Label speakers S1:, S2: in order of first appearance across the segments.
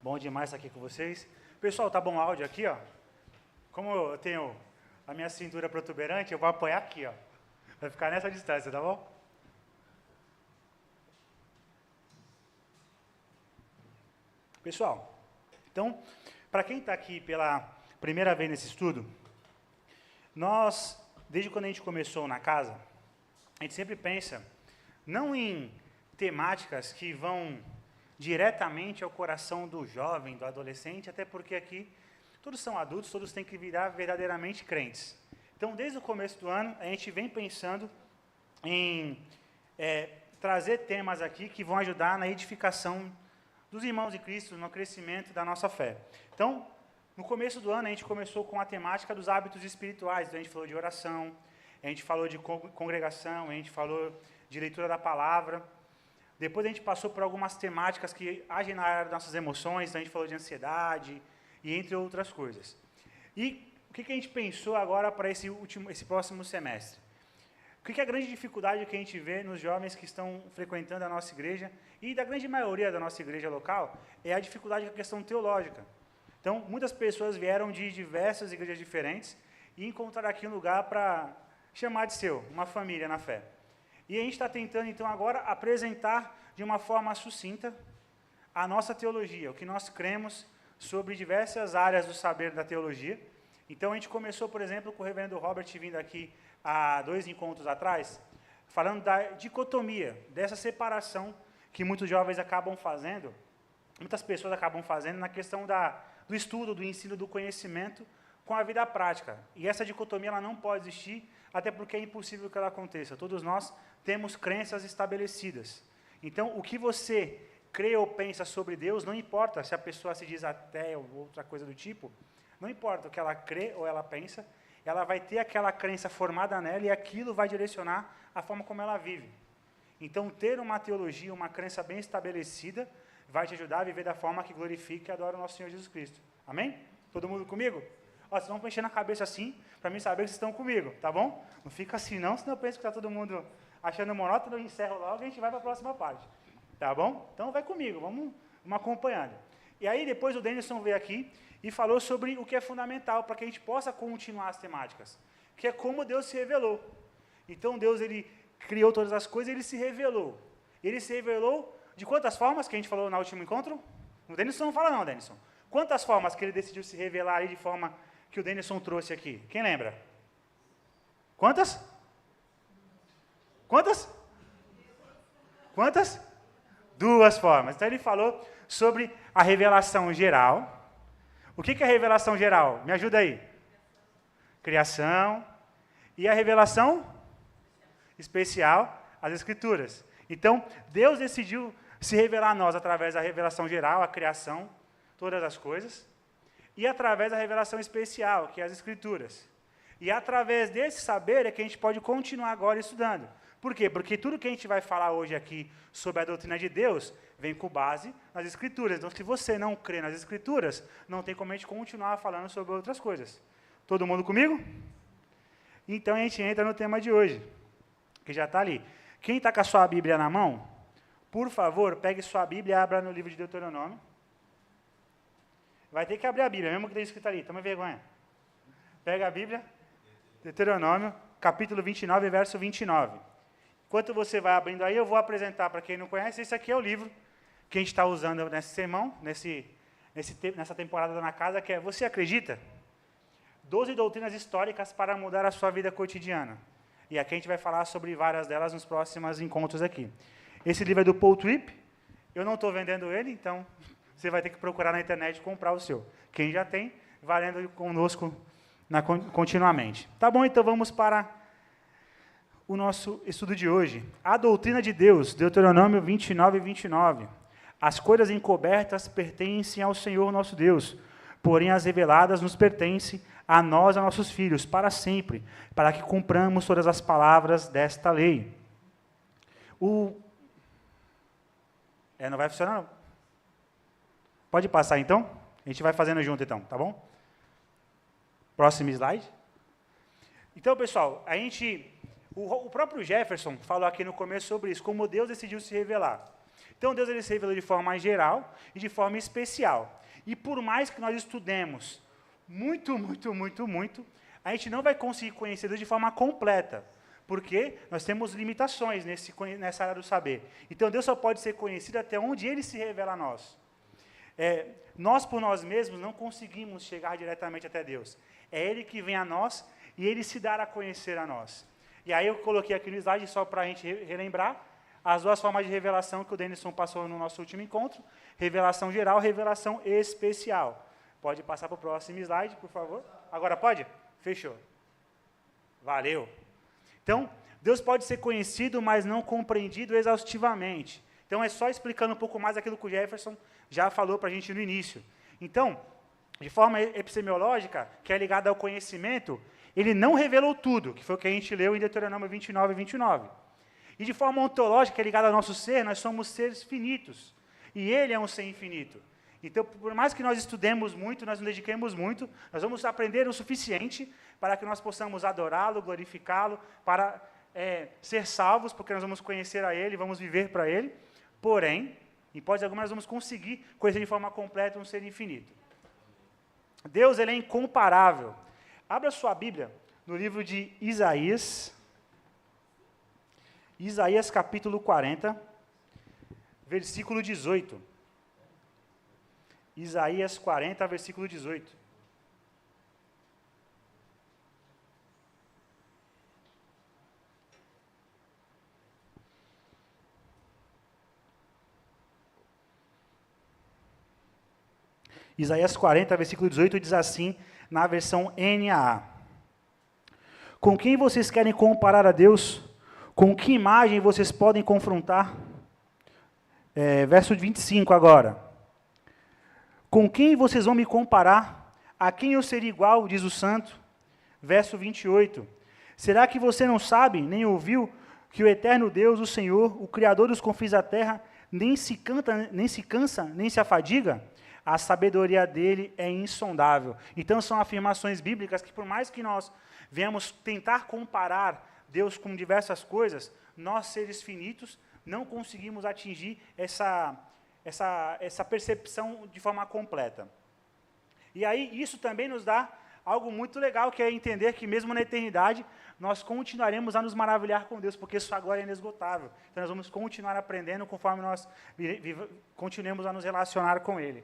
S1: Bom demais estar aqui com vocês. Pessoal, tá bom o áudio aqui, ó? Como eu tenho a minha cintura protuberante, eu vou apoiar aqui, ó. Vai ficar nessa distância, tá bom? Pessoal, então, para quem está aqui pela primeira vez nesse estudo, nós, desde quando a gente começou na casa, a gente sempre pensa, não em temáticas que vão diretamente ao coração do jovem, do adolescente, até porque aqui todos são adultos, todos têm que virar verdadeiramente crentes. Então, desde o começo do ano, a gente vem pensando em trazer temas aqui que vão ajudar na edificação dos irmãos de Cristo, no crescimento da nossa fé. Então, no começo do ano, a gente começou com a temática dos hábitos espirituais. Então, a gente falou de oração, a gente falou de congregação, a gente falou de leitura da palavra. Depois, a gente passou por algumas temáticas que agem na área das nossas emoções. Então, a gente falou de ansiedade e entre outras coisas. E o que a gente pensou agora para esse próximo semestre? O que é a grande dificuldade que a gente vê nos jovens que estão frequentando a nossa igreja, e da grande maioria da nossa igreja local, é a dificuldade com a questão teológica. Então, muitas pessoas vieram de diversas igrejas diferentes e encontraram aqui um lugar para chamar de seu, uma família na fé. E a gente está tentando, então, agora apresentar de uma forma sucinta a nossa teologia, o que nós cremos sobre diversas áreas do saber da teologia. Então, a gente começou, por exemplo, com o reverendo Robert vindo aqui há 2 encontros atrás, falando da dicotomia, dessa separação que muitos jovens acabam fazendo, muitas pessoas acabam fazendo na questão do estudo, do ensino, do conhecimento com a vida prática. E essa dicotomia ela não pode existir, até porque é impossível que ela aconteça. Todos nós temos crenças estabelecidas. Então, o que você crê ou pensa sobre Deus, não importa se a pessoa se diz ateia ou outra coisa do tipo, não importa o que ela crê ou ela pensa, ela vai ter aquela crença formada nela e aquilo vai direcionar a forma como ela vive. Então, ter uma teologia, uma crença bem estabelecida, vai te ajudar a viver da forma que glorifica e adora o nosso Senhor Jesus Cristo. Amém? Todo mundo comigo? Ó, vocês vão mexer na cabeça assim, para mim saber que vocês estão comigo, tá bom? Não fica assim não, senão eu penso que está todo mundo achando monótono, eu encerro logo e a gente vai para a próxima parte. Tá bom? Então, vai comigo, vamos acompanhando. E aí, depois o Denison veio aqui e falou sobre o que é fundamental para que a gente possa continuar as temáticas, que é como Deus se revelou. Então, Deus, ele criou todas as coisas e ele se revelou. Ele se revelou de quantas formas que a gente falou no último encontro? O Denison não fala não, Denison. Quantas formas que ele decidiu se revelar aí de forma que o Denison trouxe aqui? Quem lembra? Quantas? Quantas? Quantas? 2 formas. Então, ele falou sobre a revelação geral. O que é a revelação geral? Me ajuda aí. Criação. E a revelação especial, as Escrituras. Então, Deus decidiu se revelar a nós através da revelação geral, a criação, todas as coisas, e através da revelação especial, que é as Escrituras. E através desse saber é que a gente pode continuar agora estudando. Por quê? Porque tudo que a gente vai falar hoje aqui sobre a doutrina de Deus vem com base nas Escrituras. Então, se você não crê nas Escrituras, não tem como a gente continuar falando sobre outras coisas. Todo mundo comigo? Então, a gente entra no tema de hoje, que já está ali. Quem está com a sua Bíblia na mão, por favor, pegue sua Bíblia e abra no livro de Deuteronômio. Vai ter que abrir a Bíblia, mesmo que tenha escrito ali, toma vergonha. Pega a Bíblia, Deuteronômio, capítulo 29, verso 29. Enquanto você vai abrindo aí, eu vou apresentar para quem não conhece, esse aqui é o livro que a gente está usando nesse sermão, nessa temporada na casa, que é Você Acredita? 12 doutrinas históricas para mudar a sua vida cotidiana. E aqui a gente vai falar sobre várias delas nos próximos encontros aqui. Esse livro é do Paul Tripp, eu não estou vendendo ele, então você vai ter que procurar na internet e comprar o seu. Quem já tem, vai lendo conosco continuamente. Tá bom, então vamos para o nosso estudo de hoje. A doutrina de Deus, Deuteronômio 29, 29. As coisas encobertas pertencem ao Senhor nosso Deus, porém as reveladas nos pertencem a nós e a nossos filhos, para sempre, para que cumpramos todas as palavras desta lei. Não vai funcionar, não. Pode passar, então? A gente vai fazendo junto, então, tá bom? Próximo slide. Então, pessoal, O próprio Jefferson falou aqui no começo sobre isso, como Deus decidiu se revelar. Então, Deus ele se revelou de forma geral e de forma especial. E por mais que nós estudemos muito, a gente não vai conseguir conhecer Deus de forma completa, porque nós temos limitações nessa área do saber. Então, Deus só pode ser conhecido até onde Ele se revela a nós. Nós, por nós mesmos, não conseguimos chegar diretamente até Deus. É Ele que vem a nós e Ele se dará a conhecer a nós. E aí eu coloquei aqui no slide, só para a gente relembrar, as duas formas de revelação que o Denison passou no nosso último encontro, revelação geral, revelação especial. Pode passar para o próximo slide, por favor? Agora pode? Fechou. Valeu. Então, Deus pode ser conhecido, mas não compreendido exaustivamente. Então, é só explicando um pouco mais aquilo que o Jefferson já falou para a gente no início. Então, de forma epistemológica, que é ligada ao conhecimento, ele não revelou tudo, que foi o que a gente leu em Deuteronômio 29 e 29. E de forma ontológica, que é ligada ao nosso ser, nós somos seres finitos. E ele é um ser infinito. Então, por mais que nós estudemos muito, nós nos dediquemos muito, nós vamos aprender o suficiente para que nós possamos adorá-lo, glorificá-lo, para ser salvos, porque nós vamos conhecer a Ele, vamos viver para Ele. Porém, em hipótese alguma, nós vamos conseguir conhecer de forma completa um ser infinito. Deus, ele é incomparável. Abra sua Bíblia no livro de Isaías. Isaías capítulo 40, versículo 18. Isaías 40, versículo 18. Isaías 40, versículo 18, diz assim, na versão NAA. Com quem vocês querem comparar a Deus? Com que imagem vocês podem confrontar? Verso 25 agora. Com quem vocês vão me comparar? A quem eu seria igual, diz o santo? Verso 28. Será que você não sabe, nem ouviu, que o eterno Deus, o Senhor, o Criador dos confins da terra, nem se cansa, nem se afadiga? A sabedoria dele é insondável. Então, são afirmações bíblicas que, por mais que nós venhamos tentar comparar Deus com diversas coisas, nós, seres finitos, não conseguimos atingir essa percepção de forma completa. E aí, isso também nos dá algo muito legal, que é entender que mesmo na eternidade, nós continuaremos a nos maravilhar com Deus, porque sua glória é inesgotável. Então, nós vamos continuar aprendendo conforme nós continuemos a nos relacionar com Ele.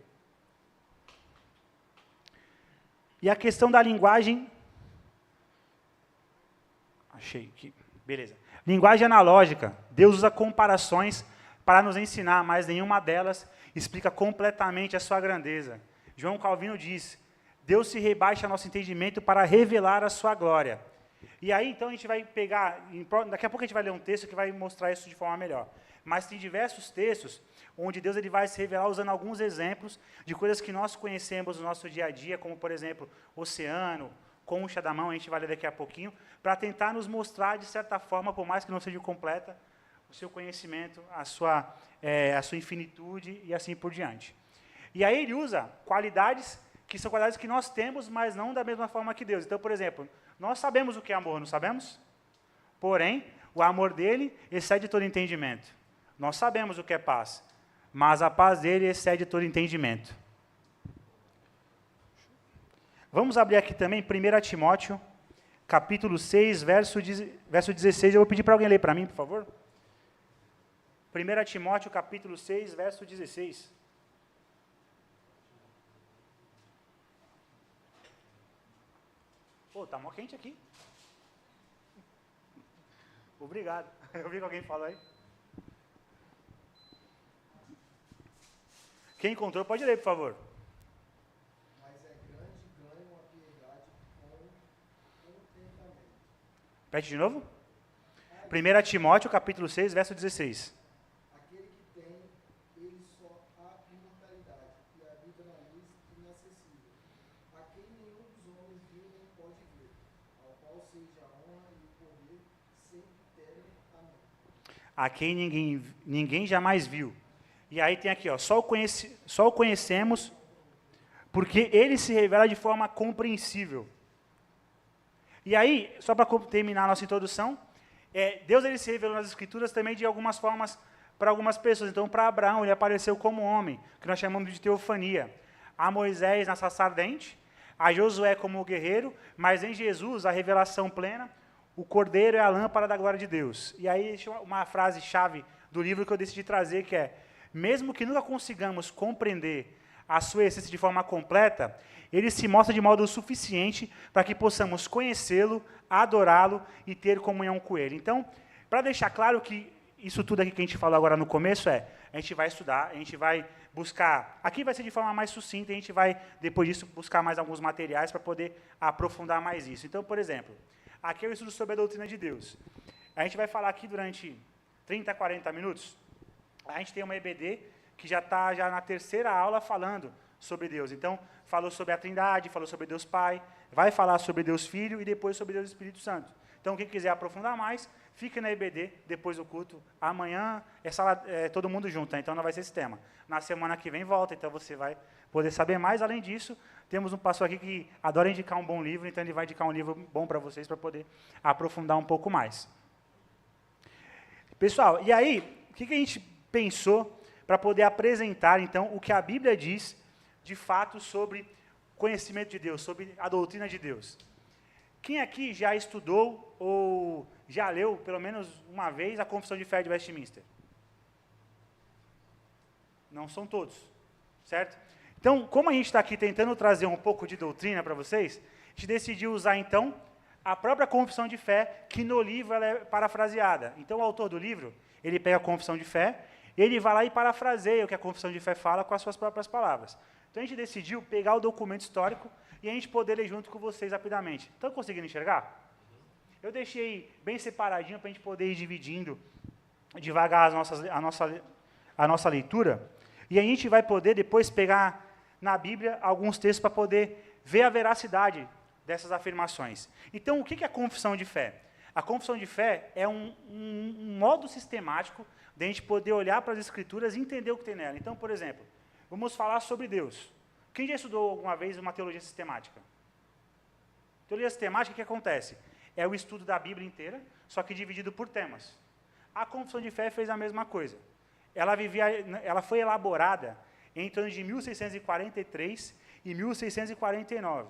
S1: E a questão da linguagem... Achei aqui. Beleza. Linguagem analógica. Deus usa comparações para nos ensinar, mas nenhuma delas explica completamente a sua grandeza. João Calvino diz, Deus se rebaixa ao nosso entendimento para revelar a sua glória. E aí, então, a gente vai pegar... Daqui a pouco a gente vai ler um texto que vai mostrar isso de forma melhor. Mas tem diversos textos onde Deus ele vai se revelar usando alguns exemplos de coisas que nós conhecemos no nosso dia a dia, como, por exemplo, oceano, concha da mão, a gente vai ler daqui a pouquinho, para tentar nos mostrar, de certa forma, por mais que não seja completa, o seu conhecimento, a sua infinitude e assim por diante. E aí ele usa qualidades que são qualidades que nós temos, mas não da mesma forma que Deus. Então, por exemplo, nós sabemos o que é amor, não sabemos? Porém, o amor dele excede todo entendimento. Nós sabemos o que é paz, mas a paz dele excede todo entendimento. Vamos abrir aqui também 1 Timóteo, capítulo 6, verso 16. Eu vou pedir para alguém ler para mim, por favor. 1 Timóteo, capítulo 6, verso 16. Pô, tá mó quente aqui. Obrigado. Eu vi que alguém falou aí. Quem encontrou, pode ler, por favor.
S2: Mas é grande ganho a piedade com contentamento.
S1: Repete de novo. 1 Timóteo, capítulo 6, verso 16.
S2: Aquele que tem, ele só há imortalidade e habita na luz inacessível, a quem nenhum dos homens viu nem pode ver, ao qual seja a honra e o poder sempre terem. Amém.
S1: A quem ninguém jamais viu. E aí tem aqui, ó, só o conhecemos porque ele se revela de forma compreensível. E aí, só para terminar a nossa introdução, Deus ele se revelou nas Escrituras também de algumas formas para algumas pessoas. Então, para Abraão, ele apareceu como homem, que nós chamamos de teofania. A Moisés na sarça ardente, a Josué como guerreiro, mas em Jesus, a revelação plena, o cordeiro é a lâmpada da glória de Deus. E aí, uma frase-chave do livro que eu decidi trazer, que é: mesmo que nunca consigamos compreender a sua essência de forma completa, ele se mostra de modo suficiente para que possamos conhecê-lo, adorá-lo e ter comunhão com ele. Então, para deixar claro que isso tudo aqui que a gente falou agora no começo a gente vai estudar, a gente vai buscar, aqui vai ser de forma mais sucinta, a gente vai, depois disso, buscar mais alguns materiais para poder aprofundar mais isso. Então, por exemplo, aqui eu estudo sobre a doutrina de Deus. A gente vai falar aqui durante 30, 40 minutos, a gente tem uma EBD que já está na terceira aula falando sobre Deus. Então, falou sobre a Trindade, falou sobre Deus Pai, vai falar sobre Deus Filho e depois sobre Deus Espírito Santo. Então, quem quiser aprofundar mais, fique na EBD, depois do culto. Amanhã todo mundo junto, né? Então não vai ser esse tema. Na semana que vem volta, então você vai poder saber mais. Além disso, temos um pastor aqui que adora indicar um bom livro, então ele vai indicar um livro bom para vocês, para poder aprofundar um pouco mais. Pessoal, e aí, o que a gente pensou para poder apresentar, então, o que a Bíblia diz, de fato, sobre conhecimento de Deus, sobre a doutrina de Deus? Quem aqui já estudou ou já leu, pelo menos uma vez, a Confissão de Fé de Westminster? Não são todos, certo? Então, como a gente está aqui tentando trazer um pouco de doutrina para vocês, a gente decidiu usar, então, a própria Confissão de Fé, que no livro ela é parafraseada. Então, o autor do livro, ele pega a Confissão de Fé, ele vai lá e parafraseia o que a Confissão de Fé fala com as suas próprias palavras. Então, a gente decidiu pegar o documento histórico e a gente poder ler junto com vocês rapidamente. Estão conseguindo enxergar? Eu deixei bem separadinho para a gente poder ir dividindo devagar a nossa leitura. E a gente vai poder depois pegar na Bíblia alguns textos para poder ver a veracidade dessas afirmações. Então, o que é a confissão de fé? A confissão de fé é um modo sistemático de a gente poder olhar para as Escrituras e entender o que tem nela. Então, por exemplo, vamos falar sobre Deus. Quem já estudou alguma vez uma teologia sistemática? Teologia sistemática, o que acontece? É o estudo da Bíblia inteira, só que dividido por temas. A confissão de fé fez a mesma coisa. Ela foi elaborada em torno de 1643 e 1649.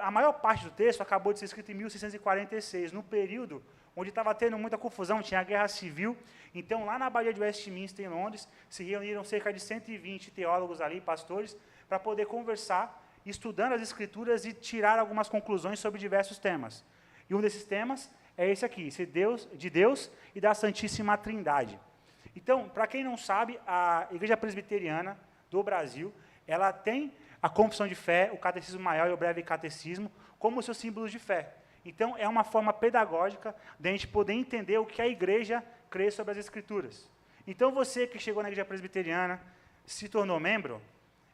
S1: A maior parte do texto acabou de ser escrita em 1646, no período onde estava tendo muita confusão, tinha a guerra civil. Então, lá na Abadia de Westminster, em Londres, se reuniram cerca de 120 teólogos ali, pastores, para poder conversar, estudando as Escrituras e tirar algumas conclusões sobre diversos temas. E um desses temas é esse aqui, de Deus e da Santíssima Trindade. Então, para quem não sabe, a Igreja Presbiteriana do Brasil, ela tem a Confissão de Fé, o Catecismo Maior e o Breve Catecismo, como seus símbolos de fé. Então, é uma forma pedagógica de a gente poder entender o que a igreja crê sobre as Escrituras. Então, você que chegou na Igreja Presbiteriana, se tornou membro,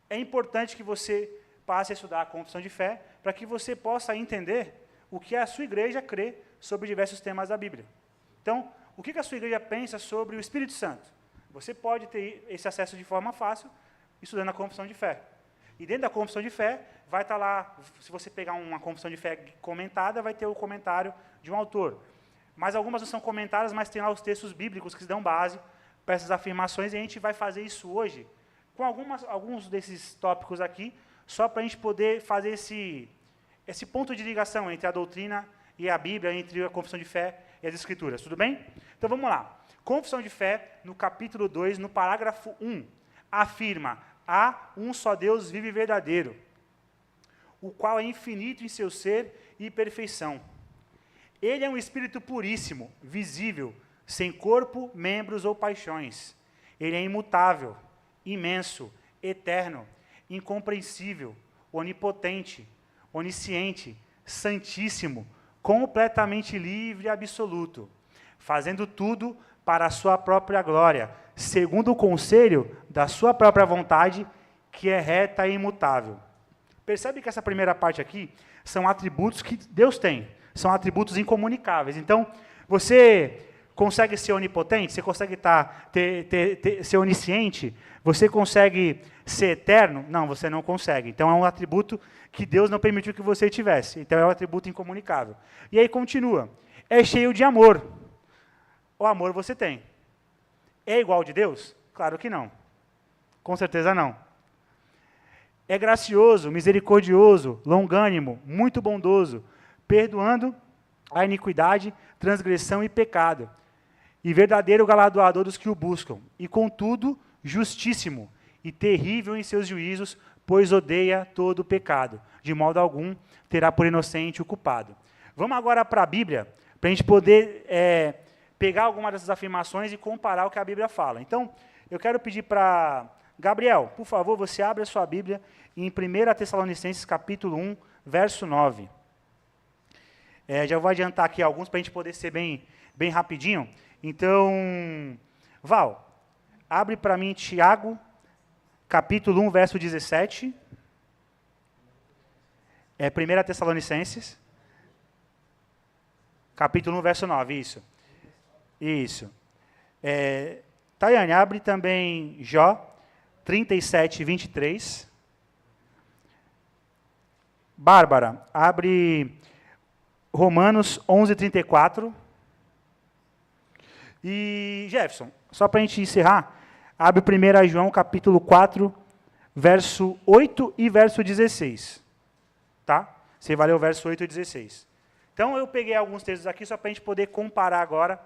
S1: é importante que você passe a estudar a Confissão de Fé, para que você possa entender o que a sua igreja crê sobre diversos temas da Bíblia. Então, o que a sua igreja pensa sobre o Espírito Santo? Você pode ter esse acesso de forma fácil, estudando a Confissão de Fé. E dentro da Confissão de Fé, vai estar lá, se você pegar uma Confissão de Fé comentada, vai ter o comentário de um autor. Mas algumas não são comentadas, mas tem lá os textos bíblicos que dão base para essas afirmações, e a gente vai fazer isso hoje, com alguns desses tópicos aqui, só para a gente poder fazer esse ponto de ligação entre a doutrina e a Bíblia, entre a Confissão de Fé e as Escrituras. Tudo bem? Então, vamos lá. Confissão de Fé, no capítulo 2, no parágrafo 1, afirma: há um só Deus vivo e verdadeiro, o qual é infinito em seu ser e perfeição. Ele é um Espírito puríssimo, visível, sem corpo, membros ou paixões. Ele é imutável, imenso, eterno, incompreensível, onipotente, onisciente, santíssimo, completamente livre e absoluto, fazendo tudo para a sua própria glória, segundo o conselho da sua própria vontade, que é reta e imutável. Percebe que essa primeira parte aqui são atributos que Deus tem, são atributos incomunicáveis. Então, você consegue ser onipotente? Você consegue ser onisciente? Você consegue ser eterno? Não, você não consegue. Então, é um atributo que Deus não permitiu que você tivesse. Então, é um atributo incomunicável. E aí continua. é cheio de amor. O amor você tem. É igual ao de Deus? Claro que não. Com certeza não. É gracioso, misericordioso, longânimo, muito bondoso, perdoando a iniquidade, transgressão e pecado, e verdadeiro galardoador dos que o buscam, e contudo justíssimo e terrível em seus juízos, pois odeia todo o pecado, de modo algum terá por inocente o culpado. Vamos agora para a Bíblia, para a gente poder pegar algumas dessas afirmações e comparar o que a Bíblia fala. Então, eu quero pedir para Gabriel, por favor, você abre a sua Bíblia em 1 Tessalonicenses, capítulo 1, verso 9. Já vou adiantar aqui alguns para a gente poder ser bem rapidinho. Então, Val, abre para mim Tiago, capítulo 1, verso 17. 1 Tessalonicenses, capítulo 1, verso 9, isso. Isso. Tayane, abre também Jó, 37, 23. Bárbara, abre Romanos 11, 34. E Jefferson, só para a gente encerrar, abre 1 João, capítulo 4, verso 8 e verso 16. Tá? Você vai ler o verso 8 e 16. Então, eu peguei alguns textos aqui só para a gente poder comparar agora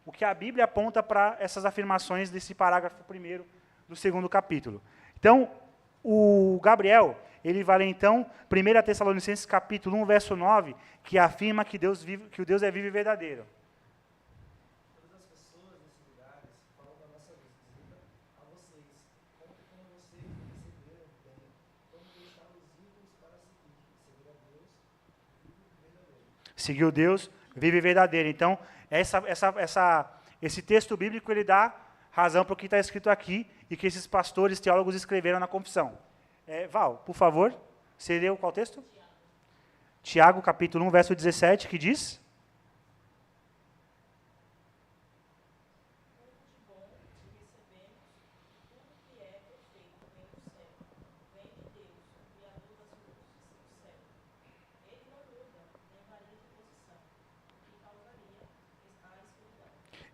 S1: o que a Bíblia aponta para essas afirmações desse parágrafo primeiro do segundo capítulo. Então, o Gabriel, ele vai ler, então, 1 Tessalonicenses, capítulo 1, verso 9, que afirma que o Deus é vivo e verdadeiro.
S2: Todas as pessoas nesses lugares falam da nossa visita a vocês. Contam como vocês receberam bem, como deixar os ídolos para seguir a Deus vivo e verdadeiro.
S1: Seguiu Deus, vive verdadeiro. Então, esse texto bíblico, ele dá razão para o que está escrito aqui e que esses pastores, teólogos escreveram na confissão. Val, por favor, você leu qual texto? Tiago, capítulo 1, verso 17, que diz?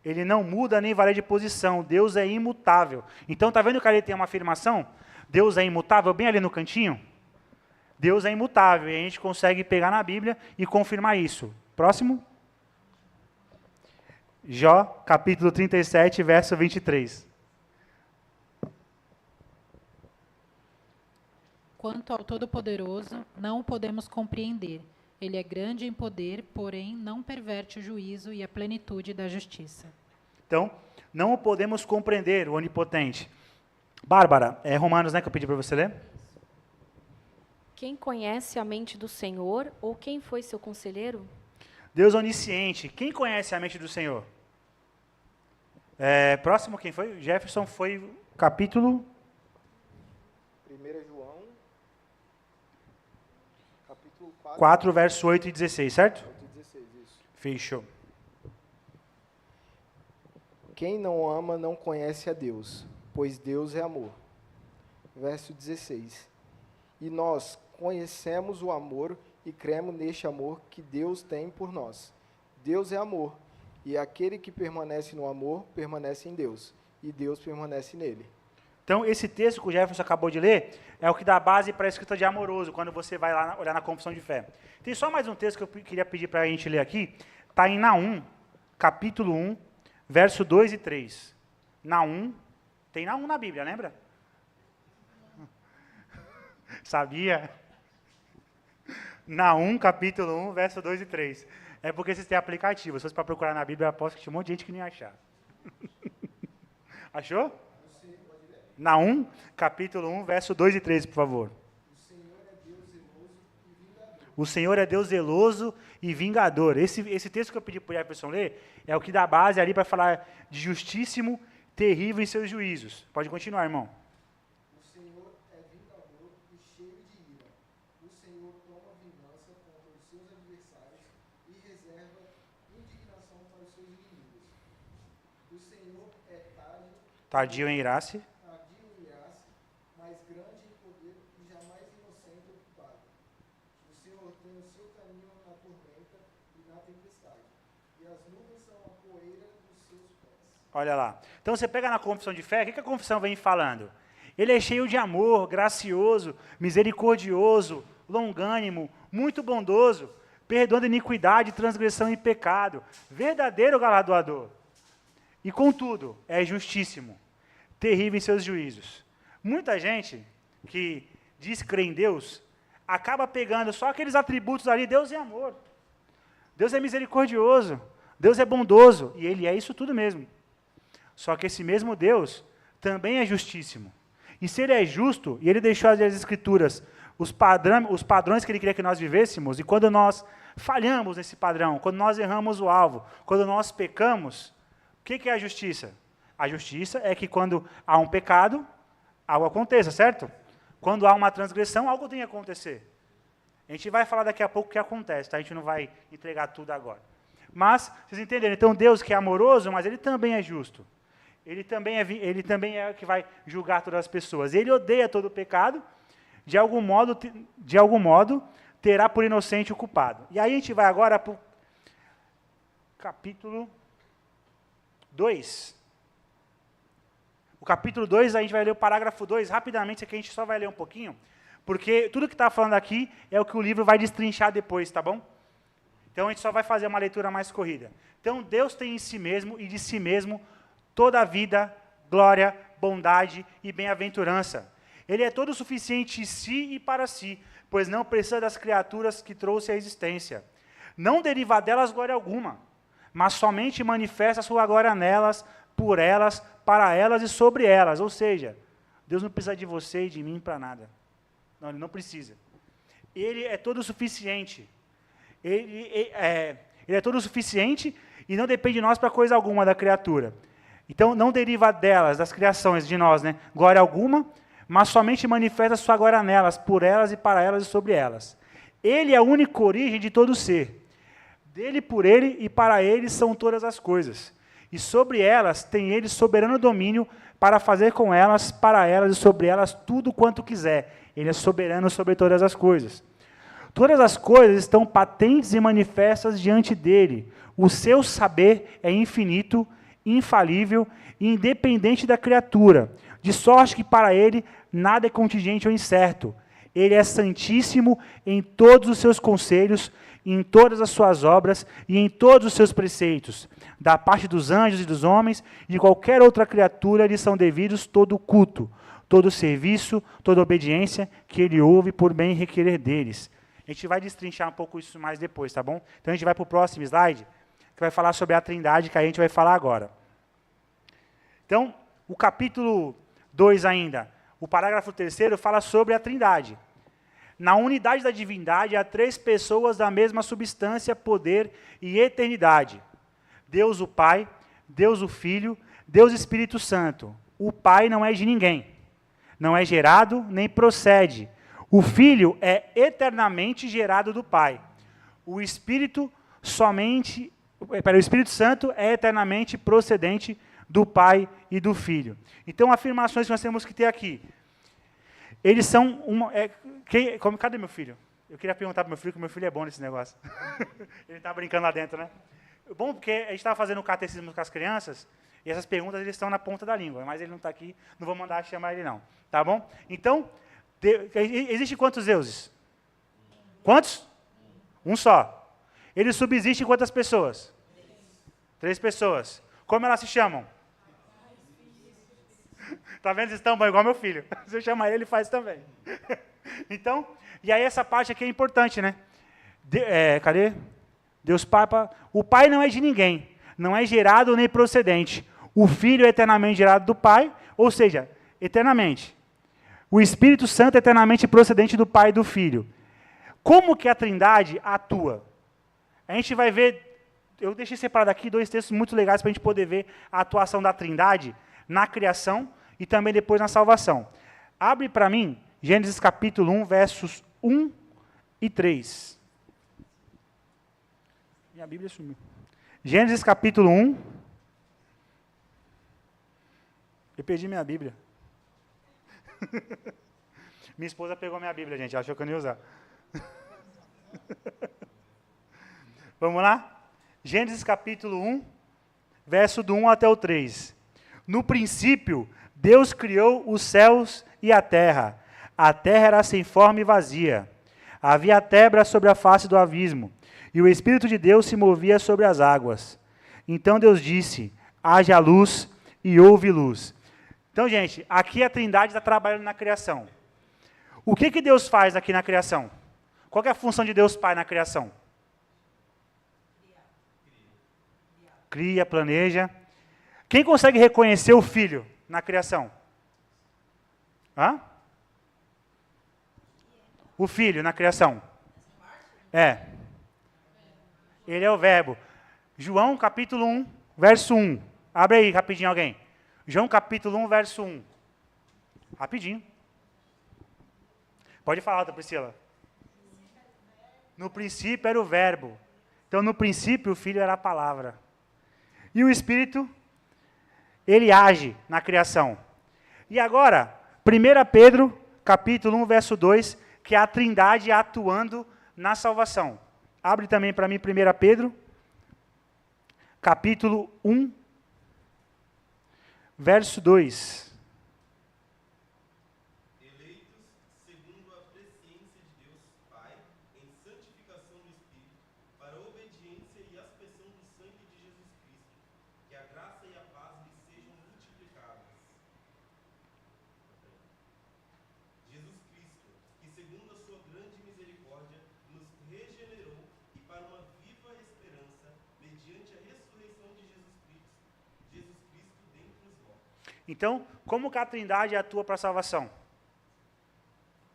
S1: Ele não muda nem varia de posição. Deus é imutável. Então, está vendo que ali tem uma afirmação? Deus é imutável, bem ali no cantinho? Deus é imutável. E a gente consegue pegar na Bíblia e confirmar isso. Próximo. Jó, capítulo 37, verso 23.
S3: Quanto ao Todo-Poderoso, não o podemos compreender. Ele é grande em poder, porém não perverte o juízo e a plenitude da justiça.
S1: Então, não o podemos compreender, o onipotente. Bárbara, é Romanos, né, que eu pedi para você ler?
S4: Quem conhece a mente do Senhor ou quem foi seu conselheiro?
S1: Deus onisciente. Quem conhece a mente do Senhor? Próximo, quem foi? Jefferson foi capítulo
S2: 1 João, capítulo
S1: 4, verso 8 e 16, certo?
S2: 16, isso.
S1: Fechou.
S2: Quem não ama não conhece a Deus, pois Deus é amor. Verso 16. E nós conhecemos o amor e cremos neste amor que Deus tem por nós. Deus é amor, e aquele que permanece no amor permanece em Deus, e Deus permanece nele.
S1: Então, esse texto que o Jefferson acabou de ler é o que dá base para a escrita de amoroso, quando você vai lá olhar na confissão de fé. Tem só mais um texto que eu queria pedir para a gente ler aqui. Está em Naum, capítulo 1, verso 2 e 3. Naum, tem Naum na Bíblia, lembra? Sabia? Naum, capítulo 1, verso 2 e 3. É porque vocês têm aplicativo. Se fosse para procurar na Bíblia, eu aposto que tinha um monte de gente que não ia achar. Achou? Naum, capítulo 1, verso 2 e 3, por favor. O Senhor é Deus zeloso e vingador. Esse texto que eu pedi para o Jefferson ler é o que dá base ali para falar de justíssimo, terrível em seus juízos. Pode continuar, irmão.
S2: O Senhor é vingador e cheio de ira. O Senhor toma vingança contra os seus adversários e reserva indignação para os seus inimigos. O Senhor é
S1: Tardio em irar-se.
S2: tardio em irar-se, mas grande em poder e jamais inocente ou culpado. O Senhor tem o seu caminho na tormenta e na tempestade.
S1: Olha lá. Então você pega na confissão de fé, o que a confissão vem falando? Ele é cheio de amor, gracioso, misericordioso, longânimo, muito bondoso, perdoando iniquidade, transgressão e pecado, verdadeiro galardoador. E contudo, é justíssimo, terrível em seus juízos. Muita gente que diz crer em Deus, acaba pegando só aqueles atributos ali, Deus é amor, Deus é misericordioso, Deus é bondoso, e Ele é isso tudo mesmo. Só que esse mesmo Deus também é justíssimo. E se Ele é justo, e Ele deixou as Escrituras os padrões que Ele queria que nós vivêssemos, e quando nós falhamos nesse padrão, quando nós erramos o alvo, quando nós pecamos, o que é a justiça? A justiça é que quando há um pecado, algo aconteça, certo? Quando há uma transgressão, algo tem que acontecer. A gente vai falar daqui a pouco o que acontece, tá? A gente não vai entregar tudo agora. Mas, vocês entenderam? Então, Deus que é amoroso, mas Ele também é justo. Ele também é o que vai julgar todas as pessoas. Ele odeia todo o pecado, de algum modo, terá por inocente o culpado. E aí a gente vai agora para o capítulo 2. O capítulo 2, a gente vai ler o parágrafo 2, rapidamente, isso aqui a gente só vai ler um pouquinho, porque tudo que está falando aqui é o que o livro vai destrinchar depois, tá bom? Então a gente só vai fazer uma leitura mais corrida. Então Deus tem em si mesmo e de si mesmo toda a vida, glória, bondade e bem-aventurança. Ele é todo suficiente em si e para si, pois não precisa das criaturas que trouxe à existência. Não deriva delas glória alguma, mas somente manifesta a sua glória nelas, por elas, para elas e sobre elas. Ou seja, Deus não precisa de você e de mim para nada. Não, Ele não precisa. Ele é todo suficiente. Ele é todo suficiente e não depende de nós para coisa alguma da criatura. Então, não deriva delas, das criações, de nós, né, glória alguma, mas somente manifesta a sua glória nelas, por elas e para elas e sobre elas. Ele é a única origem de todo ser. Dele, por Ele e para Ele são todas as coisas. E sobre elas tem Ele soberano domínio para fazer com elas, para elas e sobre elas tudo quanto quiser. Ele é soberano sobre todas as coisas. Todas as coisas estão patentes e manifestas diante dele. O seu saber é infinito, infalível e independente da criatura, de sorte que para ele nada é contingente ou incerto. Ele é santíssimo em todos os seus conselhos, em todas as suas obras e em todos os seus preceitos. Da parte dos anjos e dos homens e de qualquer outra criatura lhe são devidos todo o culto, todo o serviço, toda a obediência que ele ouve por bem requerer deles. A gente vai destrinchar um pouco isso mais depois, tá bom? Então a gente vai para o próximo slide, que vai falar sobre a Trindade, que a gente vai falar agora. Então, o capítulo 2 ainda, o parágrafo 3º fala sobre a Trindade. Na unidade da divindade, há 3 pessoas da mesma substância, poder e eternidade. Deus o Pai, Deus o Filho, Deus o Espírito Santo. O Pai não é de ninguém, não é gerado nem procede. O Filho é eternamente gerado do Pai. O Espírito Santo é eternamente procedente do Pai e do Filho. Então, afirmações que nós temos que ter aqui. Eles são cadê meu filho? Eu queria perguntar para meu filho, que meu filho é bom nesse negócio. Ele está brincando lá dentro, né? Bom, porque a gente estava fazendo o catecismo com as crianças, e essas perguntas eles estão na ponta da língua, mas ele não está aqui, não vou mandar chamar ele não. Tá bom? Então, existe quantos deuses? Quantos? Um só. Ele subsiste em quantas pessoas? 3 pessoas. Como elas se chamam? Tá vendo? Eles estão bom, igual meu filho. Se eu chamar ele faz também. Então, e aí essa parte aqui é importante, né? Cadê? Deus Pai. O Pai não é de ninguém. Não é gerado nem procedente. O Filho é eternamente gerado do Pai, ou seja, eternamente. O Espírito Santo é eternamente procedente do Pai e do Filho. Como que a Trindade atua? A gente vai ver, eu deixei separado aqui 2 textos muito legais para a gente poder ver a atuação da Trindade na criação e também depois na salvação. Abre para mim Gênesis capítulo 1, versos 1 e 3. Minha Bíblia sumiu. Gênesis capítulo 1. Eu perdi minha Bíblia. Minha esposa pegou minha Bíblia, gente. Achou que eu não ia usar. Vamos lá? Gênesis capítulo 1, verso do 1 até o 3. No princípio, Deus criou os céus e a terra. A terra era sem forma e vazia. Havia tebra sobre a face do abismo, e o Espírito de Deus se movia sobre as águas. Então Deus disse, haja luz, e houve luz. Então, gente, aqui a Trindade está trabalhando na criação. O que Deus faz aqui na criação? Qual que é a função de Deus Pai na criação? Cria, planeja. Quem consegue reconhecer o Filho na criação? Hã? O Filho na criação. É. Ele é o verbo. João capítulo 1, verso 1. Abre aí rapidinho alguém. João capítulo 1, verso 1. Rapidinho. Pode falar, outra Priscila. No princípio era o verbo. Então, no princípio, o Filho era a palavra. E o Espírito, ele age na criação. E agora, 1 Pedro, capítulo 1, verso 2, que é a Trindade atuando na salvação. Abre também para mim 1 Pedro, capítulo 1, verso 2. Então, como que a Trindade atua para a salvação?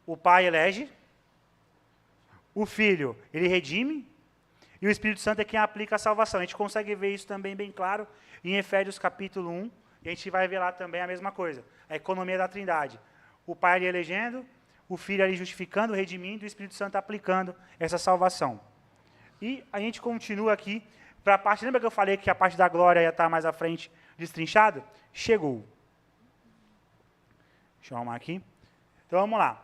S1: O Pai elege, o Filho, ele redime, e o Espírito Santo é quem aplica a salvação. A gente consegue ver isso também bem claro em Efésios capítulo 1, e a gente vai ver lá também a mesma coisa, a economia da Trindade. O Pai ali elegendo, o Filho ali justificando, redimindo, e o Espírito Santo aplicando essa salvação. E a gente continua aqui para a parte, lembra que eu falei que a parte da glória ia estar mais à frente, destrinchado? Chegou. Deixa eu arrumar aqui. Então, vamos lá.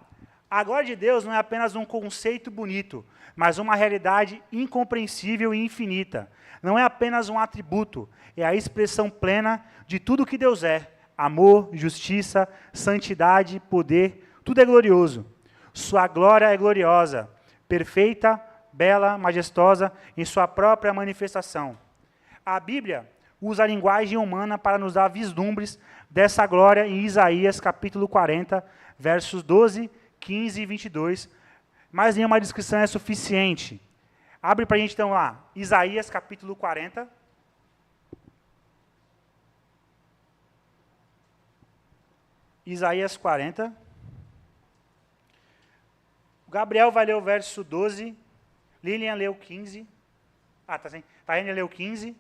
S1: A glória de Deus não é apenas um conceito bonito, mas uma realidade incompreensível e infinita. Não é apenas um atributo, é a expressão plena de tudo que Deus é. Amor, justiça, santidade, poder, tudo é glorioso. Sua glória é gloriosa, perfeita, bela, majestosa em sua própria manifestação. A Bíblia usa a linguagem humana para nos dar vislumbres dessa glória em Isaías capítulo 40, versos 12, 15 e 22. Mas nenhuma descrição é suficiente. Abre para a gente então lá, Isaías capítulo 40. Isaías 40. O Gabriel vai ler o verso 12. Lilian leu 15. Tá sim. Taine leu 15.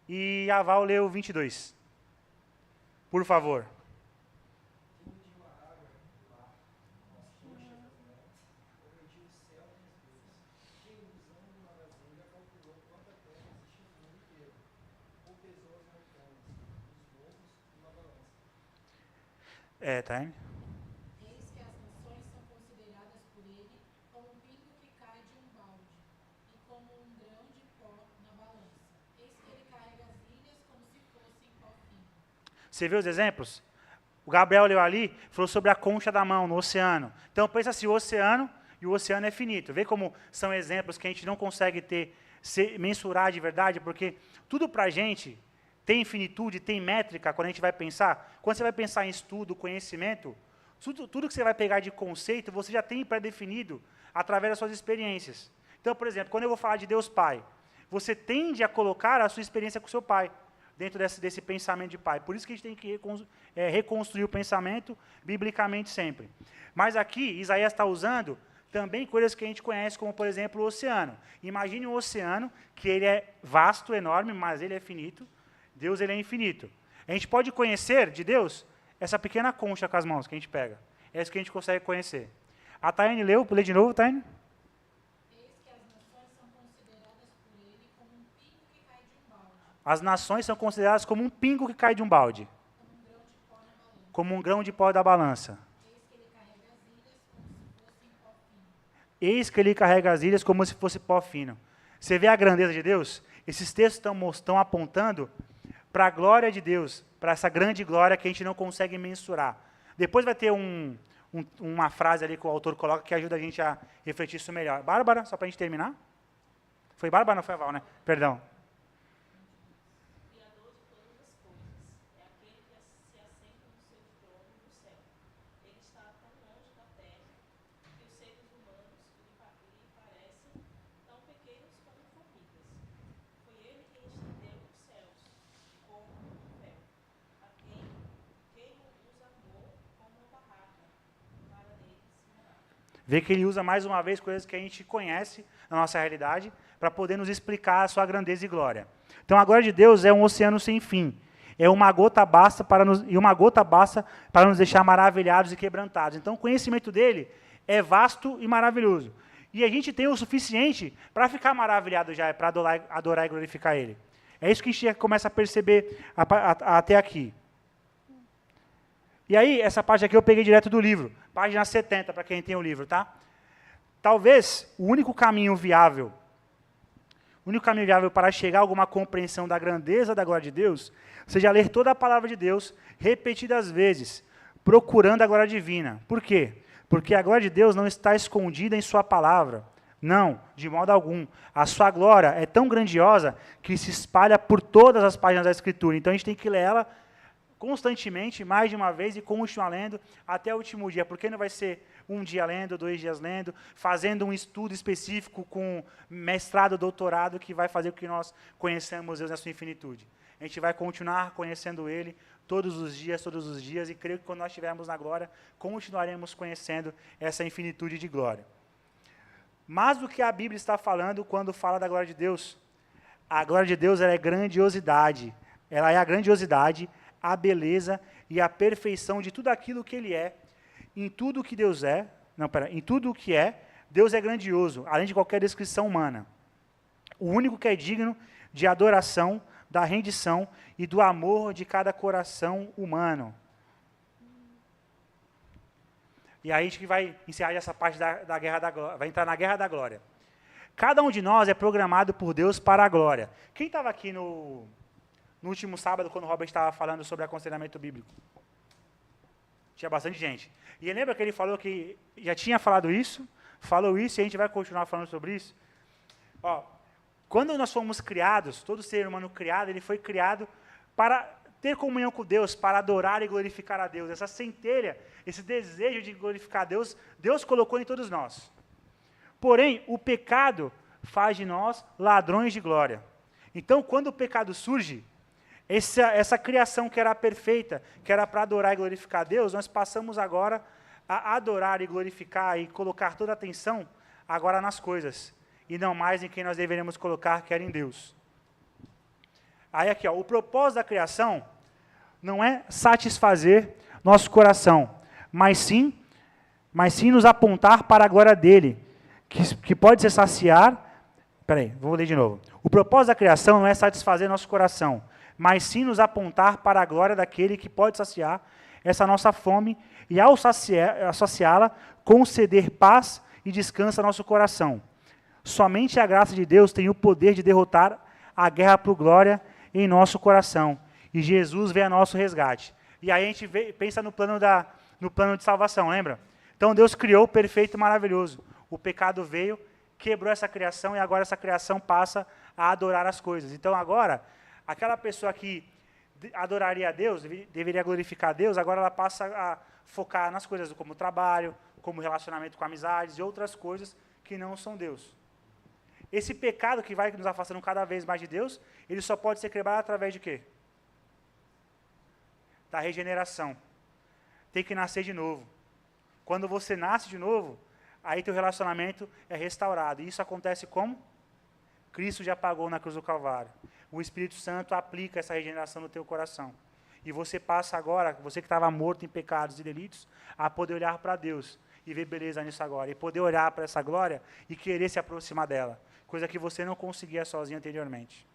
S1: E a Val leu 22. Por favor. Taine.
S3: Eis que as nações são consideradas por ele como um pingo que cai de um balde, e como um grão de pó na balança. Eis que ele carrega as ilhas como se fossem pó fino.
S1: Você viu os exemplos? O Gabriel leu ali, falou sobre a concha da mão no oceano. Então, pensa assim, o oceano, e o oceano é finito. Vê como são exemplos que a gente não consegue mensurar de verdade, porque tudo para a gente tem finitude, tem métrica, quando a gente vai pensar. Quando você vai pensar em estudo, conhecimento, tudo que você vai pegar de conceito, você já tem pré-definido através das suas experiências. Então, por exemplo, quando eu vou falar de Deus Pai, você tende a colocar a sua experiência com o seu pai, dentro desse pensamento de pai. Por isso que a gente tem que reconstruir o pensamento biblicamente sempre. Mas aqui, Isaías está usando também coisas que a gente conhece, como, por exemplo, o oceano. Imagine um oceano, que ele é vasto, enorme, mas ele é finito. Deus, ele é infinito. A gente pode conhecer de Deus essa pequena concha com as mãos que a gente pega. É isso que a gente consegue conhecer. A Taine leu, lê de novo, Taine. As nações são consideradas como um pingo que cai de um balde. Como um grão de pó da balança. Eis que ele carrega as ilhas como se fosse pó fino. Você vê a grandeza de Deus? Esses textos estão apontando para a glória de Deus, para essa grande glória que a gente não consegue mensurar. Depois vai ter uma frase ali que o autor coloca que ajuda a gente a refletir isso melhor. Bárbara, só para a gente terminar? Foi Bárbara, não foi a Val, né? Perdão.
S5: Criador de todas as coisas, é aquele que se assenta no seu trono no céu. Ele está tão longe da terra que os seres humanos lhe parecem tão pequenos como formigas. Foi ele quem estendeu os céus como um véu, a quem os amou como uma barraca para neles morar.
S1: Vê que ele usa mais uma vez coisas que a gente conhece na nossa realidade para poder nos explicar a sua grandeza e glória. Então a glória de Deus é um oceano sem fim. É uma gota basta para nos deixar maravilhados e quebrantados. Então o conhecimento dele é vasto e maravilhoso. E a gente tem o suficiente para ficar maravilhado já, para adorar e glorificar ele. É isso que a gente já começa a perceber até aqui. E aí, essa parte aqui eu peguei direto do livro, página 70, para quem tem o livro, tá? Talvez o único caminho viável para chegar a alguma compreensão da grandeza da glória de Deus seja ler toda a palavra de Deus repetidas vezes, procurando a glória divina. Por quê? Porque a glória de Deus não está escondida em sua palavra. Não, de modo algum. A sua glória é tão grandiosa que se espalha por todas as páginas da Escritura. Então a gente tem que ler ela constantemente, mais de uma vez, e continuar lendo até o último dia. Porque não vai ser um dia lendo, 2 dias lendo, fazendo um estudo específico com mestrado, doutorado, que vai fazer com que nós conheçamos Deus na sua infinitude. A gente vai continuar conhecendo Ele todos os dias, e creio que quando nós estivermos na glória, continuaremos conhecendo essa infinitude de glória. Mas o que a Bíblia está falando quando fala da glória de Deus? A glória de Deus ela é grandiosidade. Ela é a grandiosidade, a beleza e a perfeição de tudo aquilo que Ele é. Em tudo que Deus é, em tudo o que é, Deus é grandioso, além de qualquer descrição humana. O único que é digno de adoração, da rendição e do amor de cada coração humano. E aí a gente vai encerrar essa parte da guerra da glória, vai entrar na guerra da glória. Cada um de nós é programado por Deus para a glória. Quem estava aqui no último sábado, quando o Robert estava falando sobre aconselhamento bíblico? Tinha bastante gente. E lembra que ele falou que já tinha falou isso, e a gente vai continuar falando sobre isso? Ó, quando nós fomos criados, todo ser humano criado, ele foi criado para ter comunhão com Deus, para adorar e glorificar a Deus. Essa centelha, esse desejo de glorificar a Deus, Deus colocou em todos nós. Porém, o pecado faz de nós ladrões de glória. Então, quando o pecado surge, essa criação que era perfeita, que era para adorar e glorificar a Deus, nós passamos agora a adorar e glorificar e colocar toda a atenção agora nas coisas, e não mais em quem nós deveríamos colocar, que era em Deus. Aí aqui, ó, o propósito da criação não é satisfazer nosso coração, mas sim nos apontar para a glória dele, que pode se saciar. Peraí, vou ler de novo. O propósito da criação não é satisfazer nosso coração, mas sim nos apontar para a glória daquele que pode saciar essa nossa fome e, ao saciá-la, conceder paz e descanso ao nosso coração. Somente a graça de Deus tem o poder de derrotar a guerra por glória em nosso coração. E Jesus vem a nosso resgate. E aí a gente pensa no plano de salvação, lembra? Então Deus criou o perfeito e maravilhoso. O pecado veio, quebrou essa criação, e agora essa criação passa a adorar as coisas. Então agora, aquela pessoa que adoraria a Deus, deveria glorificar a Deus, agora ela passa a focar nas coisas como trabalho, como relacionamento com amizades e outras coisas que não são Deus. Esse pecado que vai nos afastando cada vez mais de Deus, ele só pode ser quebrado através de quê? Da regeneração. Tem que nascer de novo. Quando você nasce de novo, aí teu relacionamento é restaurado. E isso acontece como? Cristo já pagou na cruz do Calvário. O Espírito Santo aplica essa regeneração no teu coração. E você passa agora, você que estava morto em pecados e delitos, a poder olhar para Deus e ver beleza nisso agora. E poder olhar para essa glória e querer se aproximar dela. Coisa que você não conseguia sozinho anteriormente.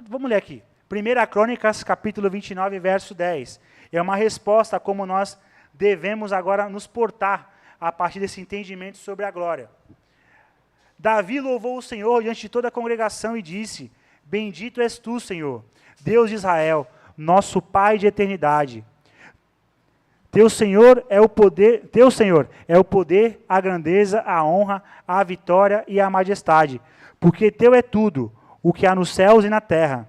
S1: Vamos ler aqui. 1 Crônicas, capítulo 29, verso 10. É uma resposta a como nós devemos agora nos portar a partir desse entendimento sobre a glória. Davi louvou o Senhor diante de toda a congregação e disse: Bendito és tu, Senhor, Deus de Israel, nosso Pai de eternidade. Teu Senhor é o poder, a grandeza, a honra, a vitória e a majestade, porque teu é tudo, o que há nos céus e na terra.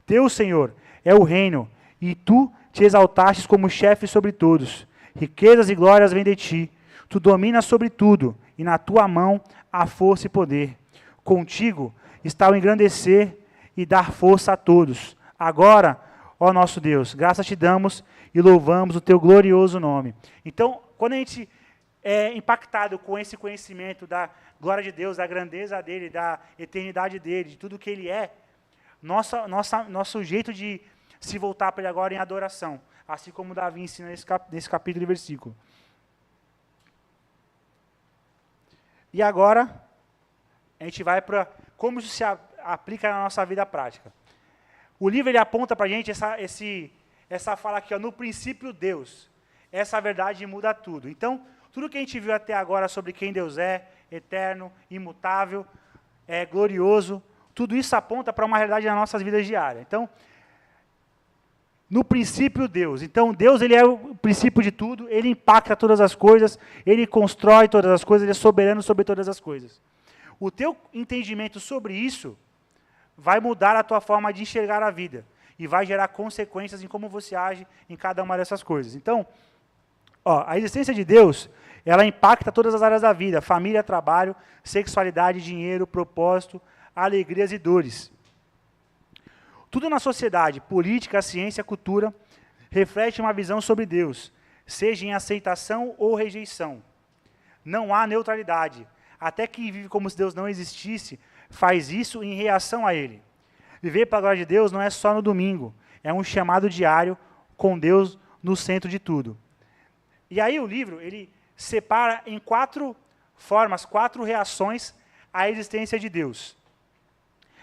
S1: Teu, Senhor, é o reino, e tu te exaltastes como chefe sobre todos. Riquezas e glórias vêm de ti. Tu dominas sobre tudo, e na tua mão há força e poder. Contigo está o engrandecer e dar força a todos. Agora, ó nosso Deus, graças te damos e louvamos o teu glorioso nome. Então, quando a gente é impactado com esse conhecimento da glória de Deus, da grandeza dele, da eternidade dele, de tudo que ele é, nosso jeito de se voltar para ele agora em adoração, assim como Davi ensina nesse capítulo e versículo. E agora, a gente vai para como isso se aplica na nossa vida prática. O livro ele aponta para a gente essa fala aqui, ó, no princípio Deus. Essa verdade muda tudo. Então, tudo que a gente viu até agora sobre quem Deus é, eterno, imutável, glorioso, tudo isso aponta para uma realidade nas nossas vidas diárias. Então, no princípio Deus. Então, Deus ele é o princípio de tudo, ele impacta todas as coisas, ele constrói todas as coisas, ele é soberano sobre todas as coisas. O teu entendimento sobre isso vai mudar a tua forma de enxergar a vida e vai gerar consequências em como você age em cada uma dessas coisas. Então, a existência de Deus, ela impacta todas as áreas da vida: família, trabalho, sexualidade, dinheiro, propósito, alegrias e dores. Tudo na sociedade, política, ciência, cultura, reflete uma visão sobre Deus, seja em aceitação ou rejeição. Não há neutralidade. Até quem vive como se Deus não existisse, faz isso em reação a Ele. Viver para a glória de Deus não é só no domingo, é um chamado diário com Deus no centro de tudo. E aí o livro, ele separa em 4 formas, 4 reações à existência de Deus.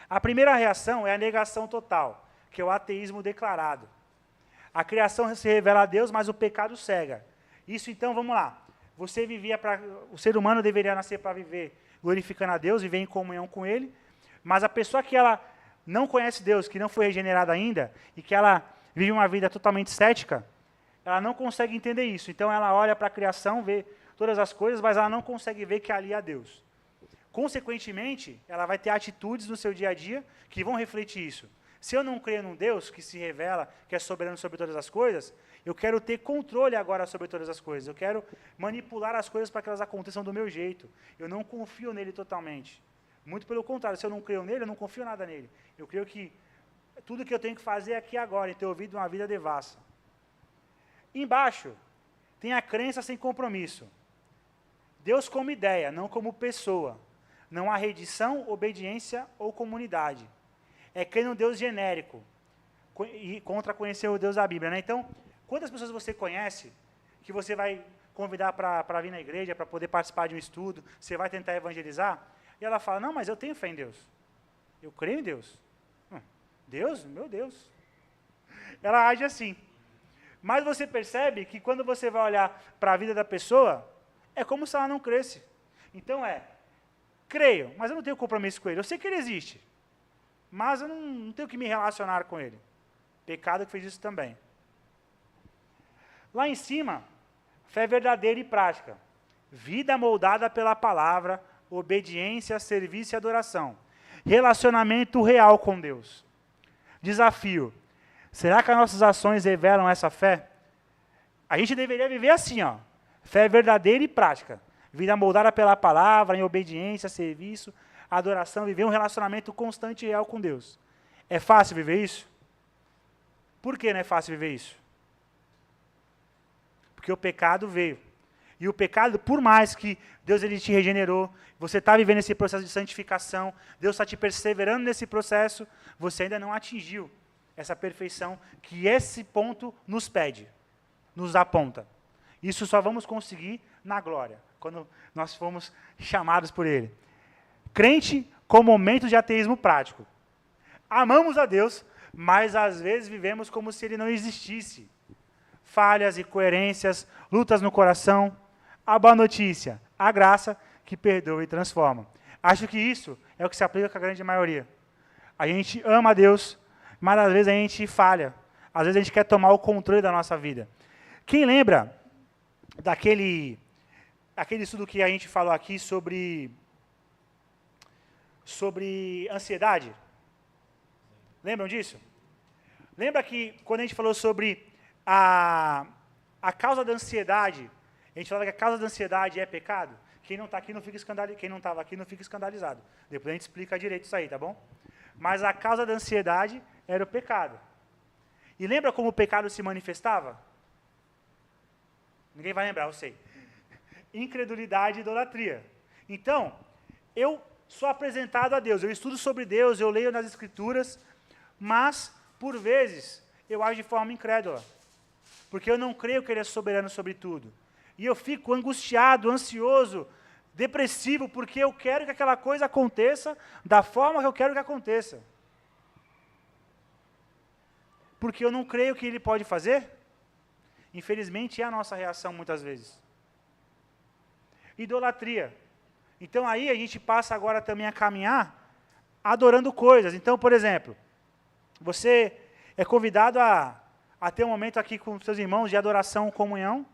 S1: A primeira reação é a negação total, que é o ateísmo declarado. A criação se revela a Deus, mas o pecado cega. Isso então, vamos lá. O ser humano deveria nascer para viver glorificando a Deus, viver em comunhão com Ele, mas a pessoa que ela não conhece Deus, que não foi regenerada ainda, e que ela vive uma vida totalmente cética, ela não consegue entender isso. Então ela olha para a criação, vê todas as coisas, mas ela não consegue ver que ali há Deus. Consequentemente, ela vai ter atitudes no seu dia a dia que vão refletir isso. Se eu não creio num Deus que se revela, que é soberano sobre todas as coisas, eu quero ter controle agora sobre todas as coisas. Eu quero manipular as coisas para que elas aconteçam do meu jeito. Eu não confio nele totalmente. Muito pelo contrário, se eu não creio nele, eu não confio nada nele. Eu creio que tudo que eu tenho que fazer é aqui agora, em ter ouvido uma vida devassa. Embaixo, tem a crença sem compromisso. Deus como ideia, não como pessoa. Não há redição, obediência ou comunidade. É crer num Deus genérico, e contra conhecer o Deus da Bíblia. Né? Então, quantas pessoas você conhece que você vai convidar para vir na igreja, para poder participar de um estudo, você vai tentar evangelizar, e ela fala, não, mas eu tenho fé em Deus. Eu creio em Deus. Deus? Meu Deus. Ela age assim. Mas você percebe que quando você vai olhar para a vida da pessoa, é como se ela não cresce. Então creio, mas eu não tenho compromisso com ele. Eu sei que ele existe, mas eu não tenho que me relacionar com ele. Pecado que fez isso também. Lá em cima, fé verdadeira e prática. Vida moldada pela palavra, obediência, serviço e adoração. Relacionamento real com Deus. Desafio. Será que as nossas ações revelam essa fé? A gente deveria viver assim, fé verdadeira e prática. Vida moldada pela palavra, em obediência, serviço, adoração, viver um relacionamento constante e real com Deus. É fácil viver isso? Por que não é fácil viver isso? Porque o pecado veio. E o pecado, por mais que Deus ele te regenerou, você está vivendo esse processo de santificação, Deus está te perseverando nesse processo, você ainda não atingiu essa perfeição que esse ponto nos pede, nos aponta. Isso só vamos conseguir na glória, quando nós fomos chamados por Ele. Crente com momentos de ateísmo prático. Amamos a Deus, mas às vezes vivemos como se Ele não existisse. Falhas, incoerências, lutas no coração. A boa notícia, a graça que perdoa e transforma. Acho que isso é o que se aplica com a grande maioria. A gente ama a Deus, mas às vezes a gente falha. Às vezes a gente quer tomar o controle da nossa vida. Quem lembra daquele estudo que a gente falou aqui sobre ansiedade? Lembram disso? Lembra que quando a gente falou sobre a causa da ansiedade, a gente falava que a causa da ansiedade é pecado? Quem não está aqui não fica escandalizado. Quem não estava aqui não fica escandalizado. Depois a gente explica direito isso aí, tá bom? Mas a causa da ansiedade era o pecado. E lembra como o pecado se manifestava? Ninguém vai lembrar, eu sei. Incredulidade e idolatria. Então, eu sou apresentado a Deus, eu estudo sobre Deus, eu leio nas Escrituras, mas, por vezes, eu ajo de forma incrédula. Porque eu não creio que Ele é soberano sobre tudo. E eu fico angustiado, ansioso, depressivo, porque eu quero que aquela coisa aconteça da forma que eu quero que aconteça. Porque eu não creio que Ele pode fazer. Infelizmente, é a nossa reação muitas vezes. Idolatria. Então, aí a gente passa agora também a caminhar adorando coisas. Então, por exemplo, você é convidado a ter um momento aqui com seus irmãos de adoração, comunhão,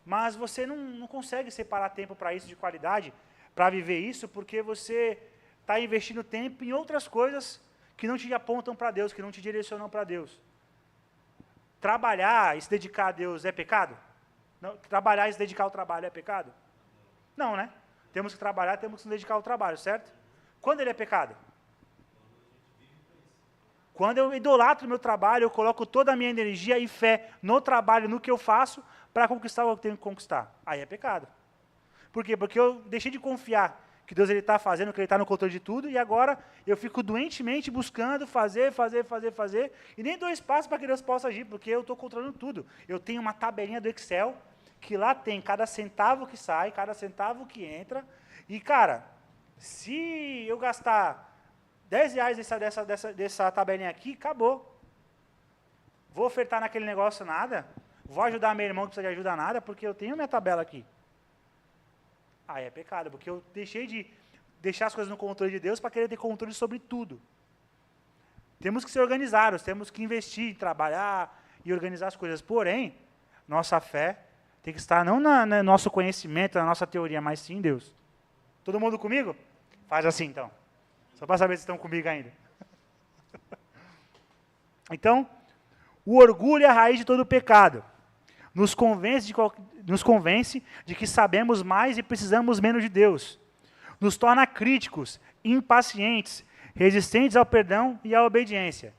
S1: mas você não consegue separar tempo para isso de qualidade, para viver isso, porque você está investindo tempo em outras coisas que não te apontam para Deus, que não te direcionam para Deus. Trabalhar e se dedicar a Deus é pecado? Não, trabalhar e se dedicar ao trabalho é pecado? Não, né? Temos que trabalhar, temos que se dedicar ao trabalho, certo? Quando ele é pecado? Quando eu idolatro o meu trabalho, eu coloco toda a minha energia e fé no trabalho, no que eu faço, para conquistar o que eu tenho que conquistar. Aí é pecado. Por quê? Porque eu deixei de confiar que Deus está fazendo, que Ele está no controle de tudo, e agora eu fico doentemente buscando fazer, e nem dou espaço para que Deus possa agir, porque eu estou controlando tudo. Eu tenho uma tabelinha do Excel, que lá tem cada centavo que sai, cada centavo que entra, e, cara, se eu gastar R$10 dessa tabelinha aqui, acabou. Vou ofertar naquele negócio nada, vou ajudar meu irmão que precisa de ajuda nada, porque eu tenho minha tabela aqui. Aí é pecado, porque eu deixei de deixar as coisas no controle de Deus para querer ter controle sobre tudo. Temos que ser organizados, temos que investir, trabalhar e organizar as coisas. Porém, nossa fé tem que estar não no nosso conhecimento, na nossa teoria, mas sim em Deus. Todo mundo comigo? Faz assim, então. Só para saber se estão comigo ainda. Então, o orgulho é a raiz de todo o pecado. Nos convence de que sabemos mais e precisamos menos de Deus. Nos torna críticos, impacientes, resistentes ao perdão e à obediência.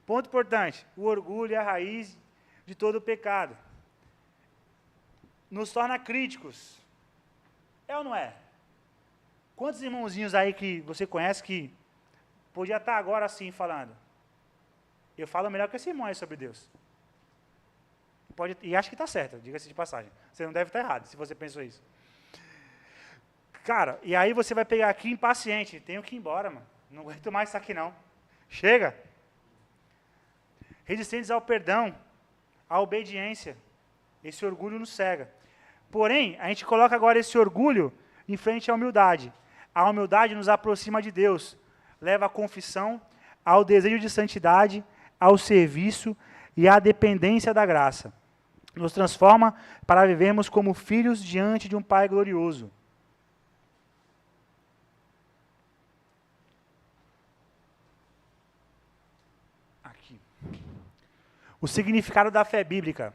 S1: Ponto importante, o orgulho é a raiz de todo o pecado. Nos torna críticos. É ou não é? Quantos irmãozinhos aí que você conhece que podia estar agora assim falando? Eu falo melhor que esse irmão aí sobre Deus. E acho que está certo, diga-se de passagem. Você não deve estar errado, se você pensou isso. Cara, e aí você vai pegar aqui impaciente. Tenho que ir embora, mano. Não aguento mais isso aqui, não. Chega. Resistentes ao perdão, à obediência. Esse orgulho nos cega. Porém, a gente coloca agora esse orgulho em frente à humildade. A humildade nos aproxima de Deus. Leva à confissão, ao desejo de santidade, ao serviço e à dependência da graça. Nos transforma para vivermos como filhos diante de um Pai glorioso. Aqui. O significado da fé bíblica.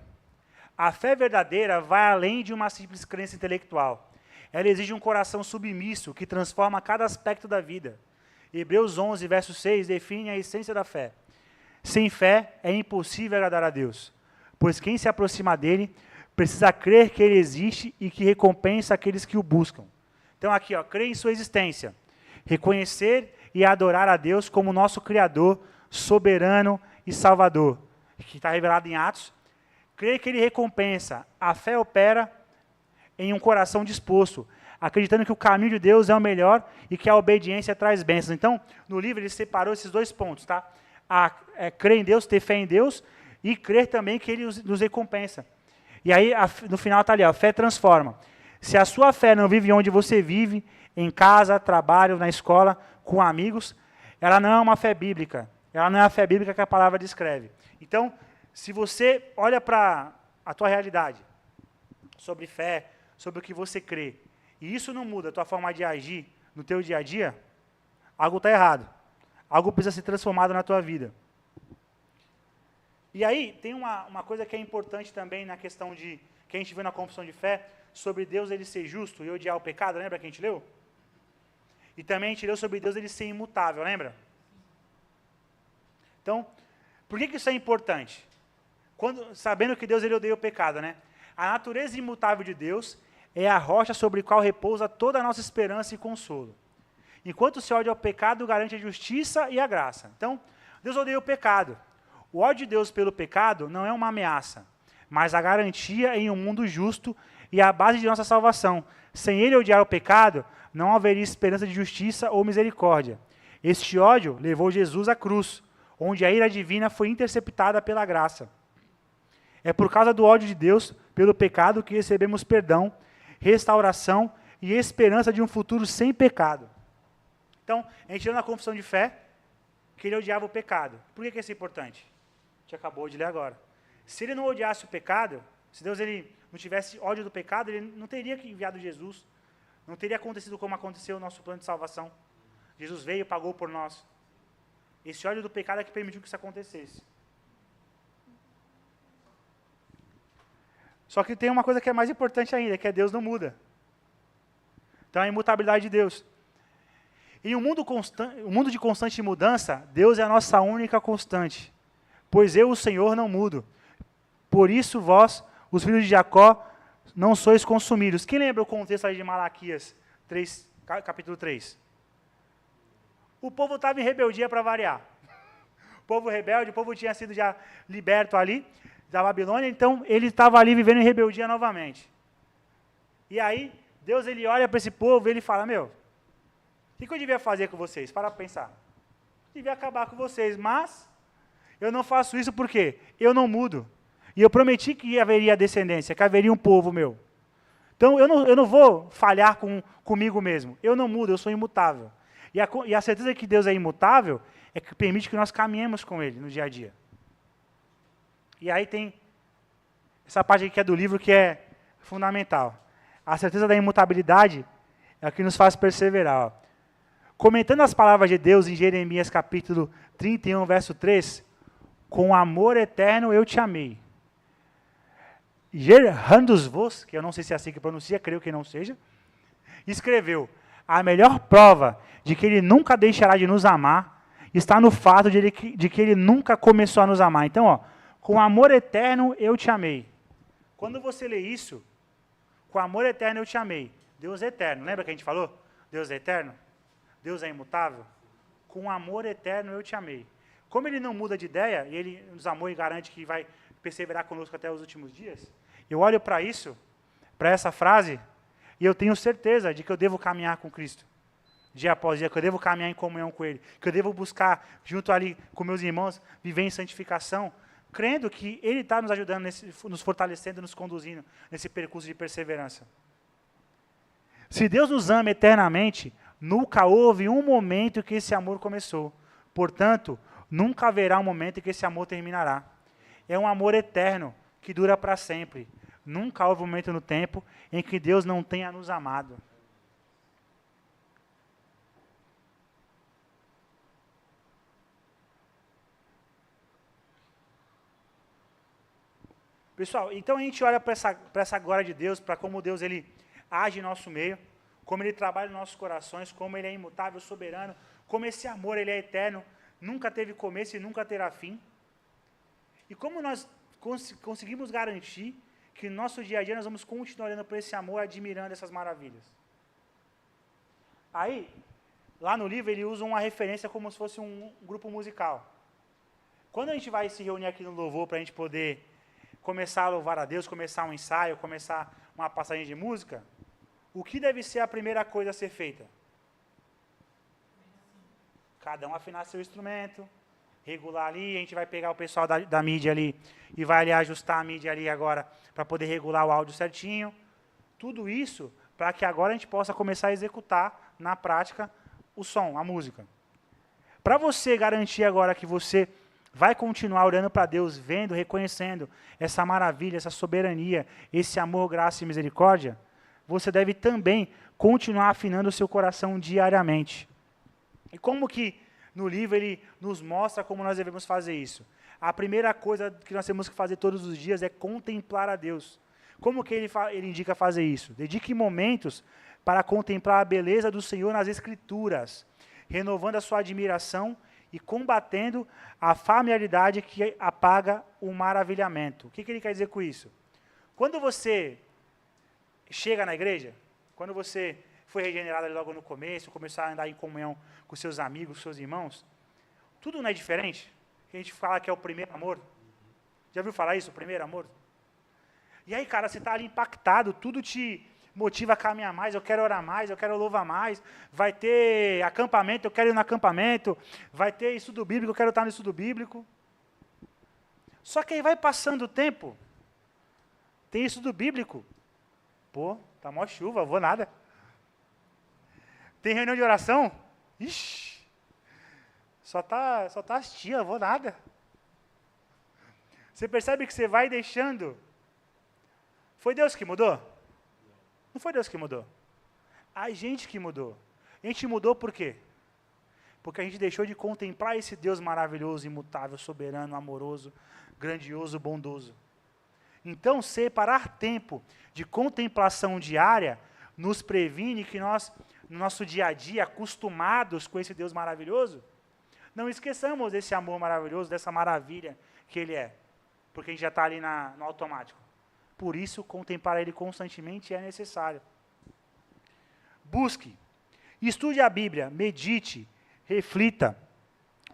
S1: A fé verdadeira vai além de uma simples crença intelectual. Ela exige um coração submisso que transforma cada aspecto da vida. Hebreus 11, verso 6, define a essência da fé. Sem fé é impossível agradar a Deus, pois quem se aproxima dele precisa crer que ele existe e que recompensa aqueles que o buscam. Então aqui, crer em sua existência, reconhecer e adorar a Deus como nosso Criador, soberano e Salvador, que está revelado em Atos. Crer que ele recompensa. A fé opera em um coração disposto, acreditando que o caminho de Deus é o melhor e que a obediência traz bênçãos. Então, no livro ele separou esses dois pontos, tá? Crer em Deus, ter fé em Deus, e crer também que Ele nos recompensa. E aí, no final está ali, a fé transforma. Se a sua fé não vive onde você vive, em casa, trabalho, na escola, com amigos, ela não é uma fé bíblica. Ela não é a fé bíblica que a palavra descreve. Então, se você olha para a tua realidade, sobre fé, sobre o que você crê, e isso não muda a tua forma de agir no teu dia a dia, algo está errado. Algo precisa ser transformado na tua vida. E aí, tem uma coisa que é importante também na questão de, que a gente vê na confissão de fé, sobre Deus ele ser justo e odiar o pecado, lembra que a gente leu? E também a gente leu sobre Deus ele ser imutável, lembra? Então, por que isso é importante? Sabendo que Deus ele odeia o pecado, né? A natureza imutável de Deus é a rocha sobre a qual repousa toda a nossa esperança e consolo. Enquanto se ódio ao pecado, garante a justiça e a graça. Então, Deus odeia o pecado. O ódio de Deus pelo pecado não é uma ameaça, mas a garantia em um mundo justo e a base de nossa salvação. Sem ele odiar o pecado, não haveria esperança de justiça ou misericórdia. Este ódio levou Jesus à cruz, onde a ira divina foi interceptada pela graça. É por causa do ódio de Deus pelo pecado que recebemos perdão, restauração e esperança de um futuro sem pecado. Então, a gente leu na confissão de fé que ele odiava o pecado. Por que isso é importante? A gente acabou de ler agora. Se ele não odiasse o pecado, se Deus ele não tivesse ódio do pecado, ele não teria enviado Jesus. Não teria acontecido como aconteceu o nosso plano de salvação. Jesus veio e pagou por nós. Esse ódio do pecado é que permitiu que isso acontecesse. Só que tem uma coisa que é mais importante ainda, que é Deus não muda. Então, a imutabilidade de Deus. Em um mundo de constante mudança, Deus é a nossa única constante. Pois eu, o Senhor, não mudo. Por isso, vós, os filhos de Jacó, não sois consumidos. Quem lembra o contexto aí de Malaquias 3, capítulo 3? O povo estava em rebeldia para variar. O povo rebelde, o povo tinha sido já liberto ali da Babilônia, então ele estava ali vivendo em rebeldia novamente. E aí, Deus ele olha para esse povo e ele fala, meu, o que eu devia fazer com vocês? Para pensar. Eu devia acabar com vocês, mas eu não faço isso porque eu não mudo. E eu prometi que haveria descendência, que haveria um povo meu. Então, eu não vou falhar comigo mesmo. Eu não mudo, eu sou imutável. E a certeza que Deus é imutável é que permite que nós caminhemos com Ele no dia a dia. E aí tem essa parte aqui que é do livro que é fundamental. A certeza da imutabilidade é o que nos faz perseverar. Ó. Comentando as palavras de Deus em Jeremias capítulo 31, verso 3, com amor eterno eu te amei. Gerhandus-vos, que eu não sei se é assim que pronuncia, creio que não seja, escreveu, a melhor prova de que ele nunca deixará de nos amar está no fato de que ele nunca começou a nos amar. Então, ó, com amor eterno eu te amei. Quando você lê isso, com amor eterno eu te amei. Deus é eterno, lembra que a gente falou? Deus é eterno? Deus é imutável? Com amor eterno eu te amei. Como ele não muda de ideia, e ele nos amou e garante que vai perseverar conosco até os últimos dias, eu olho para isso, para essa frase, e eu tenho certeza de que eu devo caminhar com Cristo, dia após dia, que eu devo caminhar em comunhão com Ele, que eu devo buscar, junto ali com meus irmãos, viver em santificação, crendo que Ele está nos ajudando, nos fortalecendo, nos conduzindo nesse percurso de perseverança. Se Deus nos ama eternamente, nunca houve um momento que esse amor começou. Portanto, nunca haverá um momento em que esse amor terminará. É um amor eterno, que dura para sempre. Nunca houve um momento no tempo em que Deus não tenha nos amado. Pessoal, então a gente olha para essa glória de Deus, para como Deus ele age em nosso meio, como Ele trabalha nos nossos corações, como Ele é imutável, soberano, como esse amor ele é eterno, nunca teve começo e nunca terá fim. E como nós conseguimos garantir que no nosso dia a dia nós vamos continuar olhando para esse amor, admirando essas maravilhas. Aí, lá no livro, ele usa uma referência como se fosse um grupo musical. Quando a gente vai se reunir aqui no louvor para a gente poder começar a louvar a Deus, começar um ensaio, começar uma passagem de música, o que deve ser a primeira coisa a ser feita? Cada um afinar seu instrumento, regular ali, a gente vai pegar o pessoal da mídia ali e vai ali ajustar a mídia ali agora para poder regular o áudio certinho. Tudo isso para que agora a gente possa começar a executar na prática o som, a música. Para você garantir agora que você vai continuar olhando para Deus, vendo, reconhecendo essa maravilha, essa soberania, esse amor, graça e misericórdia, você deve também continuar afinando o seu coração diariamente. E como que no livro ele nos mostra como nós devemos fazer isso? A primeira coisa que nós temos que fazer todos os dias é contemplar a Deus. Como que ele indica fazer isso? Dedique momentos para contemplar a beleza do Senhor nas Escrituras, renovando a sua admiração e combatendo a familiaridade que apaga o maravilhamento. O que ele quer dizer com isso? Quando você chega na igreja, quando você foi regenerado ali logo no começo, começou a andar em comunhão com seus amigos, seus irmãos, tudo não é diferente? Que a gente fala que é o primeiro amor. Já ouviu falar isso, o primeiro amor? E aí, cara, você está ali impactado, tudo te motiva a caminhar mais, eu quero orar mais, eu quero louvar mais, vai ter acampamento, eu quero ir no acampamento, vai ter estudo bíblico, eu quero estar no estudo bíblico. Só que aí vai passando o tempo, tem estudo bíblico, pô, tá mó chuva, vou nada. Tem reunião de oração, ixi, só tá as tia, vou nada. Você percebe que você vai deixando. Foi Deus que mudou? Não foi Deus que mudou. A gente que mudou. A gente mudou por quê? Porque a gente deixou de contemplar esse Deus maravilhoso, imutável, soberano, amoroso, grandioso, bondoso. Então, separar tempo de contemplação diária nos previne que nós, no nosso dia a dia, acostumados com esse Deus maravilhoso, não esqueçamos desse amor maravilhoso, dessa maravilha que Ele é. Porque a gente já está ali no automático. Por isso, contemplar Ele constantemente é necessário. Busque, estude a Bíblia, medite, reflita,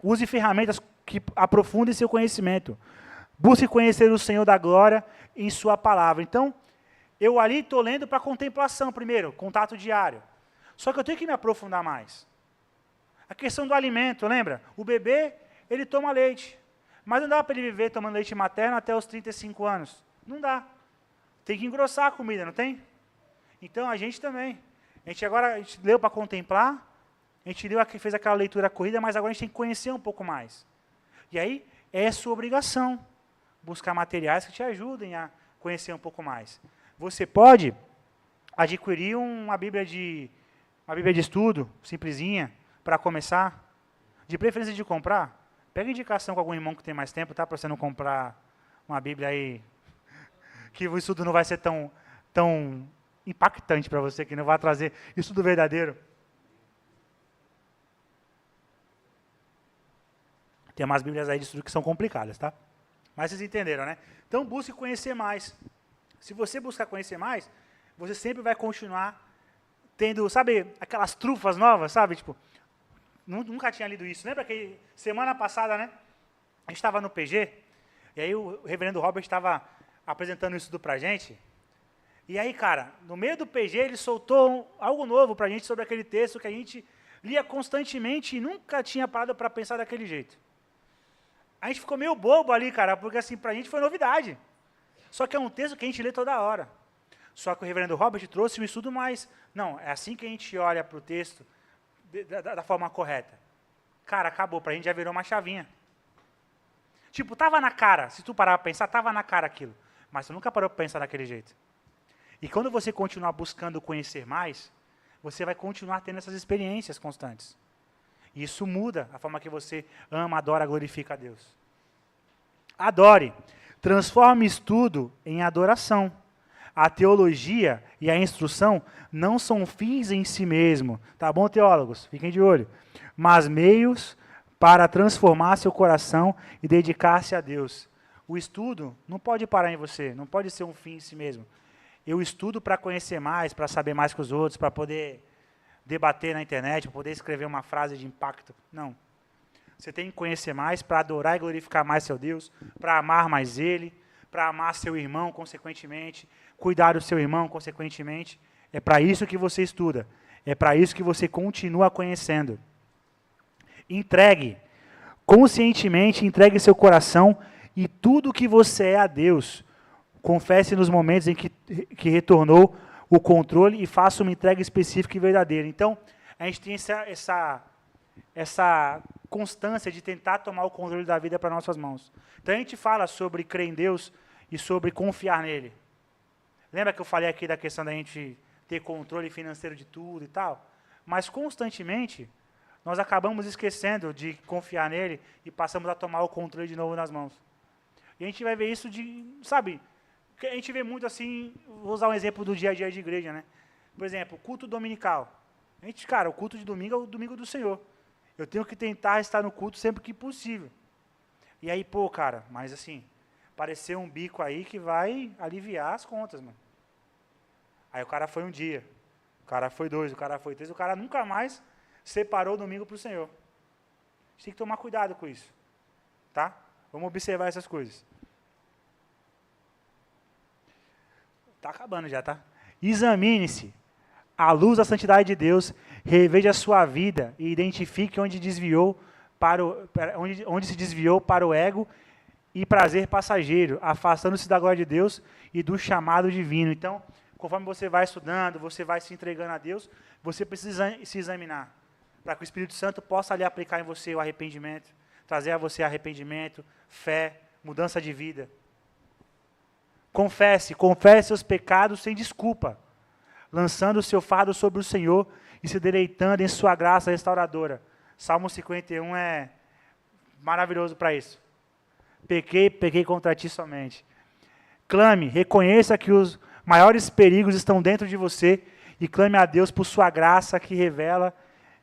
S1: use ferramentas que aprofundem seu conhecimento. Busque conhecer o Senhor da glória em sua palavra. Então, eu ali estou lendo para contemplação primeiro, contato diário. Só que eu tenho que me aprofundar mais. A questão do alimento, lembra? O bebê, ele toma leite. Mas não dá para ele viver tomando leite materno até os 35 anos. Não dá. Tem que engrossar a comida, não tem? Então, a gente também. A gente leu para contemplar, a gente fez aquela leitura corrida, mas agora a gente tem que conhecer um pouco mais. E aí, é sua obrigação buscar materiais que te ajudem a conhecer um pouco mais. Você pode adquirir uma Bíblia de estudo, simplesinha, para começar. De preferência de comprar. Pega indicação com algum irmão que tem mais tempo, tá? Para você não comprar uma Bíblia aí que o estudo não vai ser tão impactante para você, que não vai trazer estudo verdadeiro. Tem umas Bíblias aí de estudo que são complicadas, tá? Mas vocês entenderam, né? Então, busque conhecer mais. Se você buscar conhecer mais, você sempre vai continuar tendo, sabe, aquelas trufas novas, sabe? Tipo, nunca tinha lido isso. Lembra que semana passada, né? A gente estava no PG, e aí o reverendo Robert estava apresentando isso para a gente. E aí, cara, no meio do PG, ele soltou algo novo para a gente sobre aquele texto que a gente lia constantemente e nunca tinha parado para pensar daquele jeito. A gente ficou meio bobo ali, cara, porque assim, para a gente foi novidade. Só que é um texto que a gente lê toda hora. Só que o reverendo Robert trouxe um estudo mais. Não, é assim que a gente olha para o texto da forma correta. Cara, acabou, para a gente já virou uma chavinha. Tipo, estava na cara, se tu parar para pensar, estava na cara aquilo. Mas tu nunca parou para pensar daquele jeito. E quando você continuar buscando conhecer mais, você vai continuar tendo essas experiências constantes. E isso muda a forma que você ama, adora, glorifica a Deus. Adore. Transforme estudo em adoração. A teologia e a instrução não são fins em si mesmo. Tá bom, teólogos? Fiquem de olho. Mas meios para transformar seu coração e dedicar-se a Deus. O estudo não pode parar em você, não pode ser um fim em si mesmo. Eu estudo para conhecer mais, para saber mais que os outros, para poder debater na internet, para poder escrever uma frase de impacto. Não. Você tem que conhecer mais para adorar e glorificar mais seu Deus, para amar mais Ele, para amar seu irmão, consequentemente, cuidar do seu irmão, consequentemente. É para isso que você estuda. É para isso que você continua conhecendo. Entregue. Conscientemente, entregue seu coração e tudo o que você é a Deus. Confesse nos momentos em que retornou o controle e faça uma entrega específica e verdadeira. Então, a gente tem essa constância de tentar tomar o controle da vida para nossas mãos. Então, a gente fala sobre crer em Deus e sobre confiar nele. Lembra que eu falei aqui da questão da gente ter controle financeiro de tudo e tal? Mas, constantemente, nós acabamos esquecendo de confiar nele e passamos a tomar o controle de novo nas mãos. E a gente vai ver isso sabe, a gente vê muito assim, vou usar um exemplo do dia a dia de igreja, né? Por exemplo, culto dominical. O culto de domingo é o domingo do Senhor. Eu tenho que tentar estar no culto sempre que possível. E aí, mas assim, apareceu um bico aí que vai aliviar as contas, mano. Aí o cara foi um dia, o cara foi 2, o cara foi 3, o cara nunca mais separou o domingo para o Senhor. A gente tem que tomar cuidado com isso, tá? Vamos observar essas coisas. Está acabando já, tá? Examine-se à luz da santidade de Deus, reveja a sua vida e identifique onde se desviou para o ego e prazer passageiro, afastando-se da glória de Deus e do chamado divino. Então, conforme você vai estudando, você vai se entregando a Deus, você precisa se examinar, para que o Espírito Santo possa ali aplicar em você o arrependimento, trazer a você arrependimento, fé, mudança de vida. Confesse seus pecados sem desculpa, lançando o seu fardo sobre o Senhor e se deleitando em sua graça restauradora. Salmo 51 é maravilhoso para isso. Pequei contra ti somente. Clame, reconheça que os maiores perigos estão dentro de você e clame a Deus por sua graça que revela,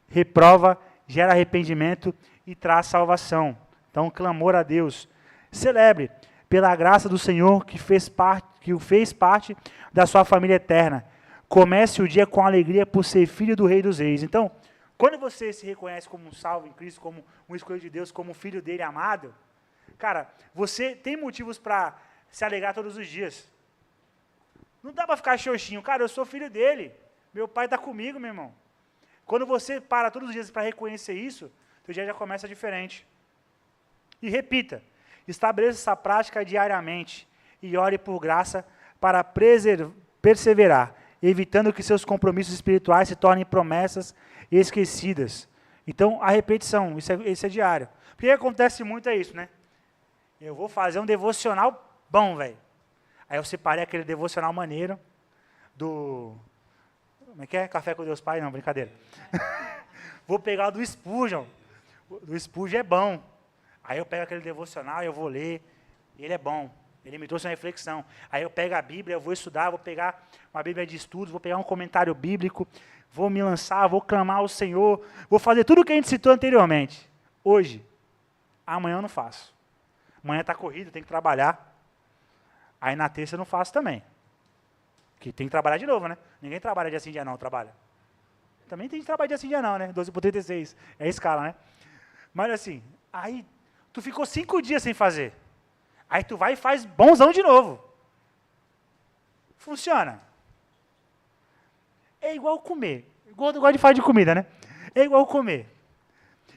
S1: reprova, gera arrependimento e traz salvação. Então, clamor a Deus. Celebre pela graça do Senhor que o fez parte da sua família eterna. Comece o dia com alegria por ser filho do Rei dos Reis. Então, quando você se reconhece como um salvo em Cristo, como um escolhido de Deus, como um filho dele amado, cara, você tem motivos para se alegrar todos os dias. Não dá para ficar xoxinho. Cara, eu sou filho dele. Meu pai está comigo, meu irmão. Quando você para todos os dias para reconhecer isso, seu dia já começa diferente. E repita, estabeleça essa prática diariamente e ore por graça para perseverar, evitando que seus compromissos espirituais se tornem promessas esquecidas. Então, a repetição, isso é diário. Porque o que acontece muito é isso, né? Eu vou fazer um devocional bom, velho. Aí eu separei aquele devocional maneiro do... Como é que é? Café com Deus Pai? Não, brincadeira. Vou pegar o do Spurgeon. O do Spurgeon é bom. Aí eu pego aquele devocional e eu vou ler. Ele é bom. Ele me trouxe uma reflexão. Aí eu pego a Bíblia, eu vou estudar, vou pegar uma Bíblia de estudos, vou pegar um comentário bíblico, vou me lançar, vou clamar ao Senhor, vou fazer tudo o que a gente citou anteriormente. Hoje. Amanhã eu não faço. Amanhã está corrido, tem que trabalhar. Aí na terça eu não faço também. Que tem que trabalhar de novo, né? Ninguém trabalha dia sim, dia não, trabalha. Também tem que trabalhar dia sim, dia não, né? 12 por 36. É a escala, né? Mas assim, aí tu ficou 5 dias sem fazer. Aí tu vai e faz bonzão de novo. Funciona. É igual comer. Igual eu gosto de falar de comida, né? É igual comer.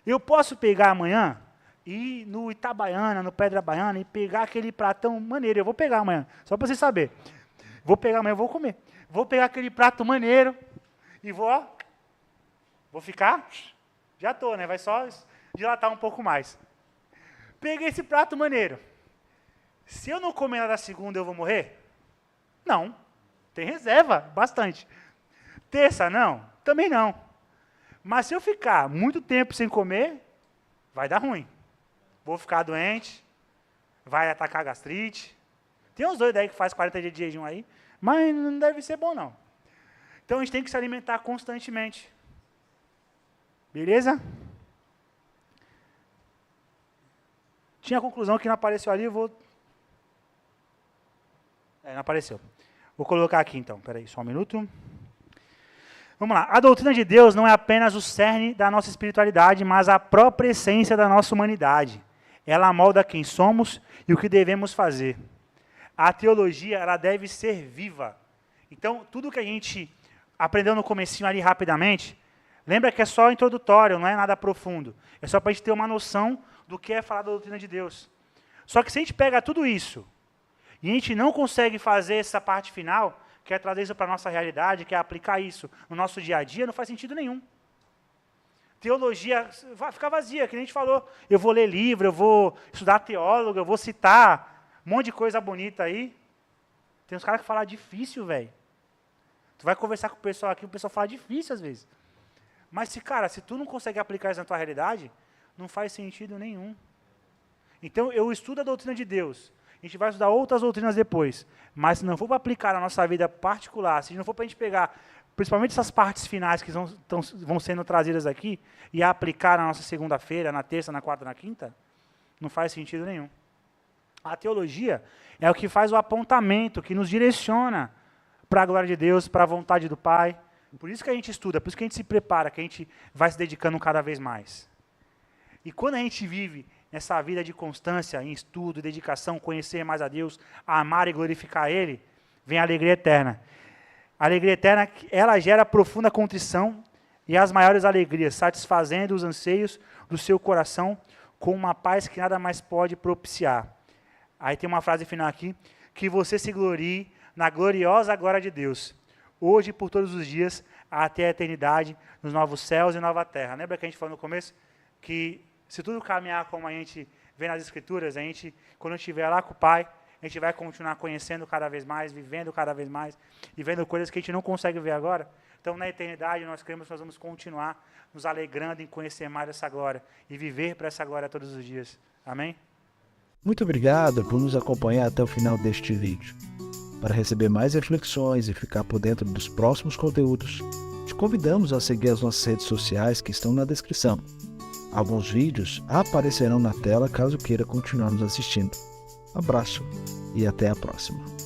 S1: Eu posso pegar amanhã e ir no Itabaiana, no Pedra Baiana, e pegar aquele pratão maneiro. Eu vou pegar amanhã, só para vocês saberem. Vou pegar amanhã, vou comer. Vou pegar aquele prato maneiro e vou ficar, já estou, né? Vai só dilatar um pouco mais. Peguei esse prato maneiro. Se eu não comer nada da segunda, eu vou morrer? Não. Tem reserva, bastante. Terça, não? Também não. Mas se eu ficar muito tempo sem comer, vai dar ruim. Vou ficar doente, vai atacar a gastrite. Tem uns doidos aí que faz 40 dias de jejum aí, mas não deve ser bom, não. Então, a gente tem que se alimentar constantemente. Beleza? Tinha a conclusão que não apareceu ali, eu vou... não apareceu. Vou colocar aqui, então. Espera aí, só um minuto. Vamos lá. A doutrina de Deus não é apenas o cerne da nossa espiritualidade, mas a própria essência da nossa humanidade. Ela molda quem somos e o que devemos fazer. A teologia, ela deve ser viva. Então, tudo que a gente aprendeu no comecinho ali rapidamente, lembra que é só introdutório, não é nada profundo. É só para a gente ter uma noção do que é falar da doutrina de Deus. Só que se a gente pega tudo isso e a gente não consegue fazer essa parte final, quer trazer isso para a nossa realidade, quer aplicar isso no nosso dia a dia, não faz sentido nenhum. Teologia vai ficar vazia, que nem a gente falou. Eu vou ler livro, eu vou estudar teólogo, eu vou citar um monte de coisa bonita aí. Tem uns caras que falam difícil, velho. Tu vai conversar com o pessoal aqui, o pessoal fala difícil às vezes. Mas, se tu não consegue aplicar isso na tua realidade, não faz sentido nenhum. Então, eu estudo a doutrina de Deus. A gente vai estudar outras doutrinas depois. Mas se não for para aplicar na nossa vida particular, se não for para a gente pegar, principalmente essas partes finais que vão sendo trazidas aqui, e aplicar na nossa segunda-feira, na terça, na quarta, na quinta, não faz sentido nenhum. A teologia é o que faz o apontamento, que nos direciona para a glória de Deus, para a vontade do Pai. Por isso que a gente estuda, por isso que a gente se prepara, que a gente vai se dedicando cada vez mais. E quando a gente vive nessa vida de constância, em estudo, dedicação, conhecer mais a Deus, amar e glorificar Ele, vem a alegria eterna. A alegria eterna, ela gera profunda contrição e as maiores alegrias, satisfazendo os anseios do seu coração com uma paz que nada mais pode propiciar. Aí tem uma frase final aqui, que você se glorie na gloriosa glória de Deus, hoje e por todos os dias, até a eternidade, nos novos céus e nova terra. Lembra que a gente falou no começo? Que se tudo caminhar como a gente vê nas Escrituras, quando a gente estiver lá com o Pai, a gente vai continuar conhecendo cada vez mais, vivendo cada vez mais, e vendo coisas que a gente não consegue ver agora. Então, na eternidade, nós cremos que nós vamos continuar nos alegrando em conhecer mais essa glória, e viver para essa glória todos os dias. Amém?
S6: Muito obrigado por nos acompanhar até o final deste vídeo. Para receber mais reflexões e ficar por dentro dos próximos conteúdos, te convidamos a seguir as nossas redes sociais que estão na descrição. Alguns vídeos aparecerão na tela caso queira continuar nos assistindo. Abraço e até a próxima.